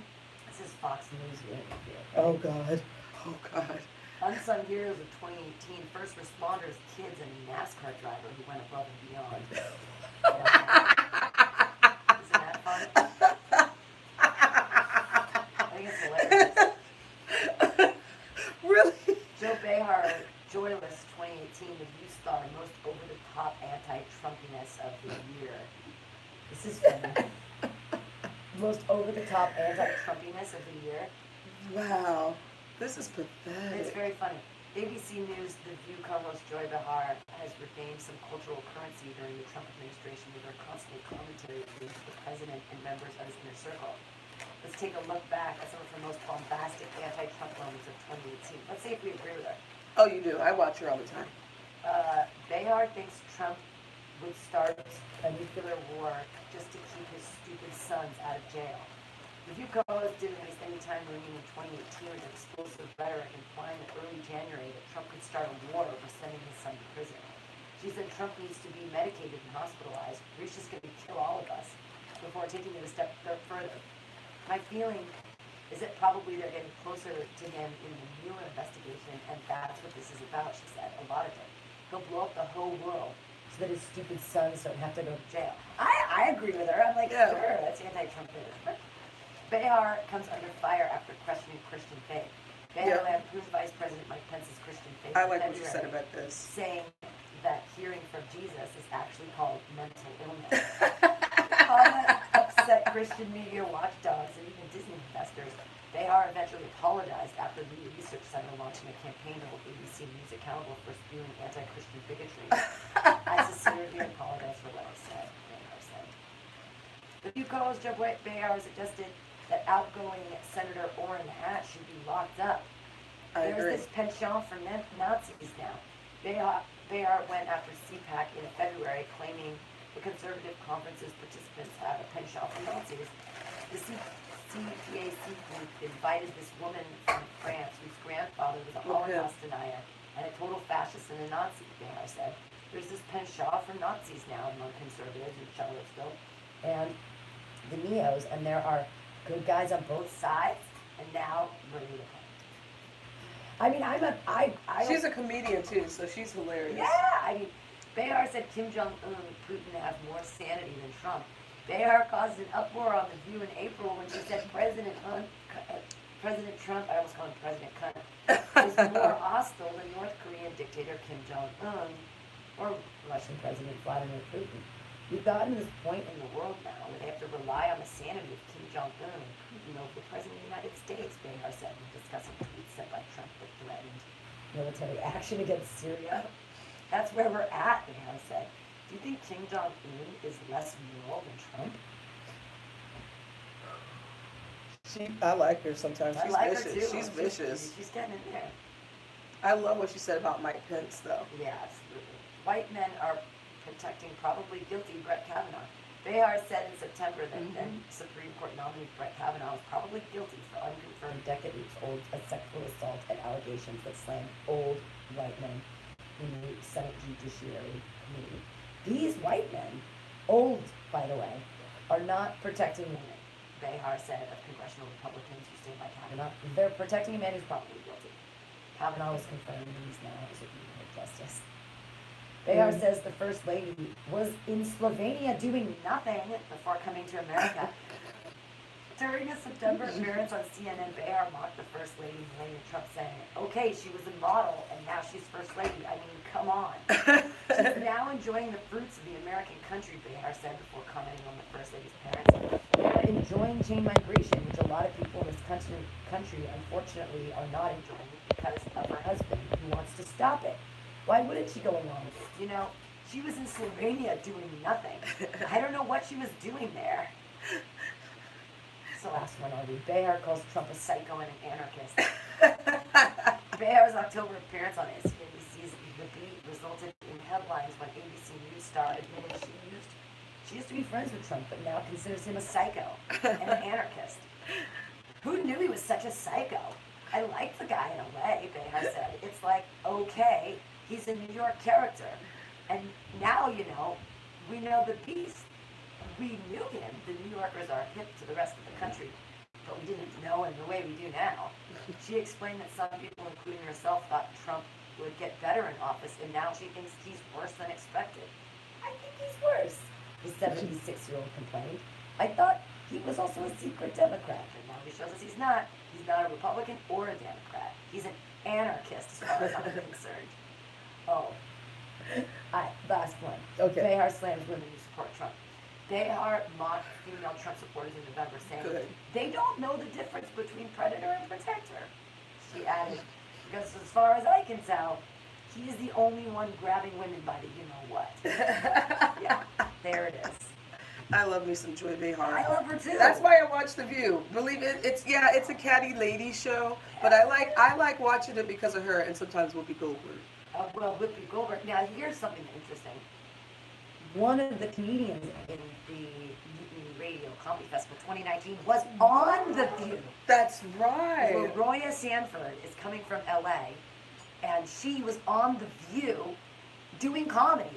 This is Fox News interview.
Oh God. Oh God.
Unsung heroes of 2018, first responders, kids, and a NASCAR driver who went above and beyond. Isn't that fun? I think it's hilarious.
Really?
Joe Behar, Joyless 2018, the youth star, most over-the-top anti-Trumpiness of the year. This is funny. Most over-the-top anti-Trumpiness of the year.
Wow. This is
It's
pathetic.
very funny. ABC News, The View co-host Joy Behar has regained some cultural currency during the Trump administration with her constant commentary to the president and members of his inner circle. Let's take a look back at some of her most bombastic anti-Trump moments of 2018. Let's see if we agree with her.
Oh, you do. I watch her all the time.
Behar thinks Trump would start a nuclear war just to keep his stupid sons out of jail. The View co-host didn't waste any time ringing in 2018 with explosive rhetoric implying in early January that Trump could start a war over sending his son to prison. She said Trump needs to be medicated and hospitalized, or he's just going to kill all of us, before taking it a step further. My feeling is that probably they're getting closer to him in the Mueller investigation, and that's what this is about, she said, a lot of it. He'll blow up the whole world so that his stupid sons don't have to go to jail. I agree with her. I'm like,
Yeah.
sure, that's anti-Trump. Behar comes under fire after questioning Christian faith. Behar
Yeah.
lampooned Vice President Mike Pence's Christian faith
I
in
like what you
February,
said about this.
saying that hearing from Jesus is actually called mental illness. Comment upset Christian media watchdogs and even Disney investors. Behar eventually apologized after the Research Center launching a campaign to hold ABC News accountable for spewing anti-Christian bigotry. I sincerely apologize for what I said, Behar said. The View co-host Joe Behar suggested that outgoing Senator Orrin Hatch should be locked up.
I agree.
There's this penchant for Nazis now. Behar went after CPAC in February, claiming the conservative conference's participants have a penchant for Nazis. The CPAC group invited this woman from France whose grandfather was a Holocaust denier and a total fascist and a Nazi, Behar said. There's this penchant for Nazis now among conservatives in Charlottesville and the Neos, and there are good guys on both sides, and now Marie Le Pen. I mean,
She's a comedian too, so she's hilarious.
yeah, I mean, Behar said Kim Jong-un and Putin have more sanity than Trump. Behar caused an uproar on The View in April when she said President Trump, I almost called him President Cunt, is more hostile than North Korean dictator Kim Jong-un or Russian President Vladimir Putin. We've gotten to this point in the world now where they have to rely on the sanity of Kim Jong-un and Putin over the President of the United States, Behar said when discussing tweets sent by Trump that threatened military action against Syria. That's where we're at, Behar said. Do you think Kim Jong-un is less moral than Trump?
I like her sometimes. She's
I like
vicious.
her too.
She's vicious.
She's getting in there.
I love what she said about Mike Pence, though.
Yeah, absolutely. White men are protecting probably guilty Brett Kavanaugh. Behar said in September that then Supreme Court nominee Brett Kavanaugh was probably guilty for unconfirmed decades-old sexual assault and allegations that slammed old white men in the Senate Judiciary Committee. These white men, old by the way, are not protecting women, Behar said of congressional Republicans who stand by Kavanaugh. They're protecting a man who's probably guilty. Kavanaugh was confirmed he's now a Supreme Court justice. Behar says the First Lady was in Slovenia doing nothing before coming to America. During a September appearance on CNN, Behar mocked the First Lady, Melania Trump, saying, okay, she was a model, and now she's First Lady. I mean, come on. She's now enjoying the fruits of the American country, Behar said before commenting on the First Lady's parents. They're enjoying chain migration, which a lot of people in this country unfortunately, are not enjoying because of her husband who wants to stop it. Why wouldn't she go along with it? You know, she was in Slovenia doing nothing. I don't know what she was doing there. It's the last one I'll read. Behar calls Trump a psycho and an anarchist. Behar's October appearance on CNBC's The Beat resulted in headlines when ABC News star admitted she used to be friends with Trump, but now considers him a psycho and an anarchist. Who knew he was such a psycho? I like the guy in a way, Behar said. It's like, okay, he's a New York character. And now, you know, we know the beast. We knew him. The New Yorkers are hip to the rest of the country. But we didn't know in the way we do now. She explained that some people, including herself, thought Trump would get better in office, and now she thinks he's worse than expected. I think he's worse, the 76-year-old complained. I thought he was also a secret Democrat, and now he shows us he's not. He's not a Republican or a Democrat. He's an anarchist, as far as I'm concerned. Oh. Last one.
Okay.
Behar slams women who support Trump. Behar mocked female Trump supporters in November, saying
Good.
they don't know the difference between predator and protector. She added, because as far as I can tell, he is the only one grabbing women by the you-know-what. Yeah, there it is.
I love me some Joy Behar.
I love her too.
That's why I watch The View. Believe it, it's a catty lady show, but I like watching it because of her and sometimes Whoopi Goldberg.
Well, Whoopi Goldberg. Now, here's something interesting. One of the comedians in the Mutiny Radio Comedy Festival 2019 was on The View.
That's right.
Roya Sanford is coming from LA, and she was on The View doing comedy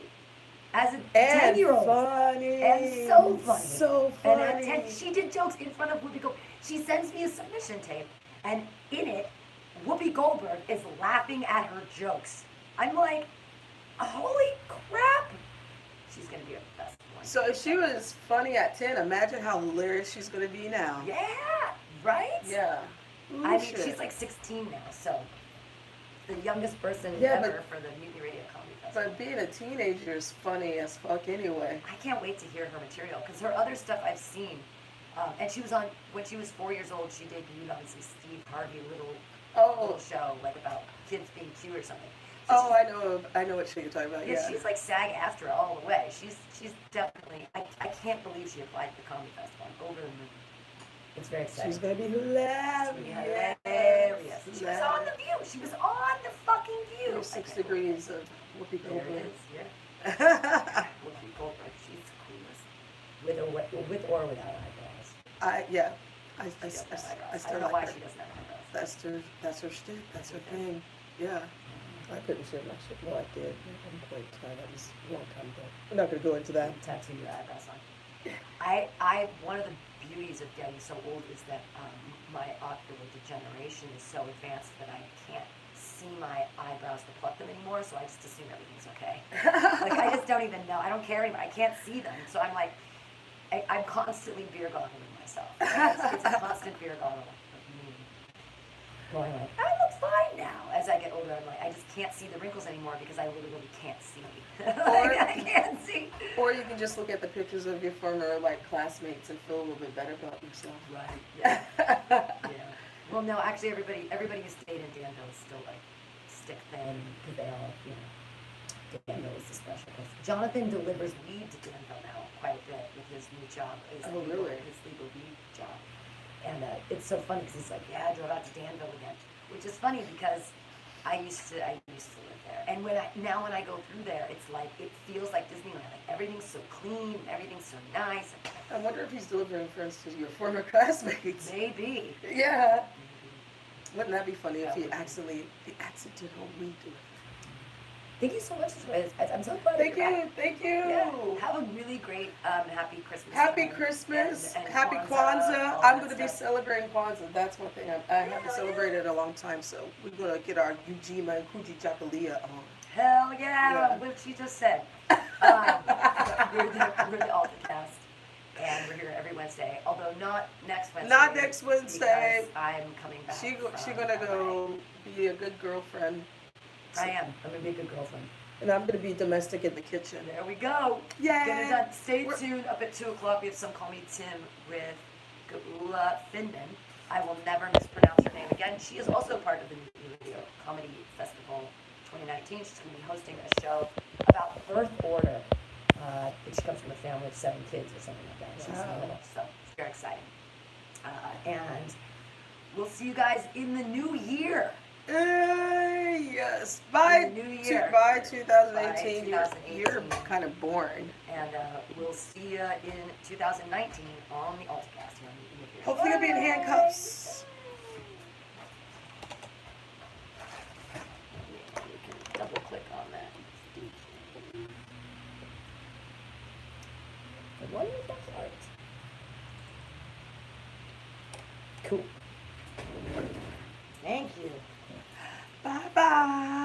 as a 10-year-old.
Funny.
And so funny.
So funny.
And at 10, she did jokes in front of Whoopi Goldberg. She sends me a submission tape, and in it, Whoopi Goldberg is laughing at her jokes. I'm like, holy crap! She's gonna be our best one.
So if she was funny at 10, imagine how hilarious she's going to be now.
Yeah, right?
Yeah. Ooh,
I mean,
shit.
she's like 16 now, so the youngest person
Yeah,
ever for the Mutiny Radio Comedy Festival.
But being a teenager is funny as fuck anyway.
I can't wait to hear her material, because her other stuff I've seen, and she was on, when she was 4 years old, she debuted on some Steve Harvey little show, like about kids being cute or something. So
I know what show you're talking about.
yeah,
Yeah.
she's like SAG-AFTRA all the way. She's definitely. I can't believe she applied to the comedy festival. I'm over the moon. It's very exciting.
She's gonna be hilarious.
Hilarious. She was on The View. She was on the fucking View.
There's 6 degrees of Whoopi
There
Goldberg.
it is. Yeah. Whoopi Goldberg. She's the coolest. With or without eyebrows.
I
She does have eyebrows. I
still
don't know
like
why
her.
she doesn't have eyebrows.
That's her shtick. That's her thing. Yeah. I couldn't shave my shit. Well, I did. At one point in time. That was a long time ago. I'm not gonna go into that.
Tattoo your eyebrows on. One of the beauties of getting so old is that my ocular degeneration is so advanced that I can't see my eyebrows to pluck them anymore, so I just assume everything's okay. Like, I just don't even know. I don't care anymore. I can't see them, so I'm like, I'm constantly beer goggling myself. It's a constant beer goggle of me going like, I look fine now. As I get older, I'm like, I just can't see the wrinkles anymore because I literally can't see. I can't see.
Or you can just look at the pictures of your former classmates and feel a little bit better about yourself.
Right. Yeah. Yeah. Well, no, actually, everybody who stayed in Danville is still like stick thin because they all, Danville is a special place. Jonathan delivers weed to Danville now quite a bit with his new job. His legal weed job. And it's so funny because he's like, yeah, I drove out to Danville again, which is funny because I used to live there. And when I go through there, it's like, it feels like Disneyland. Like, everything's so clean, everything's so nice.
I wonder if he's delivering friends to your former classmates.
Maybe.
Yeah. Wouldn't that be funny if the accidental weed delivery?
Thank you so much. I'm so glad.
Thank you.
Yeah. Have a really great happy Christmas.
Happy Christmas.
And
Happy Kwanzaa. I'm going to be celebrating Kwanzaa. That's one thing I haven't celebrated in a long time, so we're going to get our Ujima and Kujichagulia on.
Hell yeah, what she just said. We're the AltaCast, and we're here every Wednesday, although not next Wednesday.
Not next Wednesday.
Because I'm coming back.
She's going to go be a good girlfriend.
I am. I'm going to be a good girlfriend.
And I'm going to be domestic in the kitchen.
There we go.
Yeah.
Get it done. Stay tuned. Up at 2 o'clock, we have Some Call Me Tim with Gula Finman. I will never mispronounce her name again. She is also part of the New Radio Comedy Festival 2019. She's going to be hosting a show about birth order. She comes from a family of 7 kids or something like that. She's little, so it's very exciting. And we'll see you guys in the new year.
Yes. By 2018, you're kind of boring.
And we'll see you in 2019 on the AltaCast.
Hopefully you'll be in handcuffs.
You can double click on that. What is that art? Thank you.
Bye bye.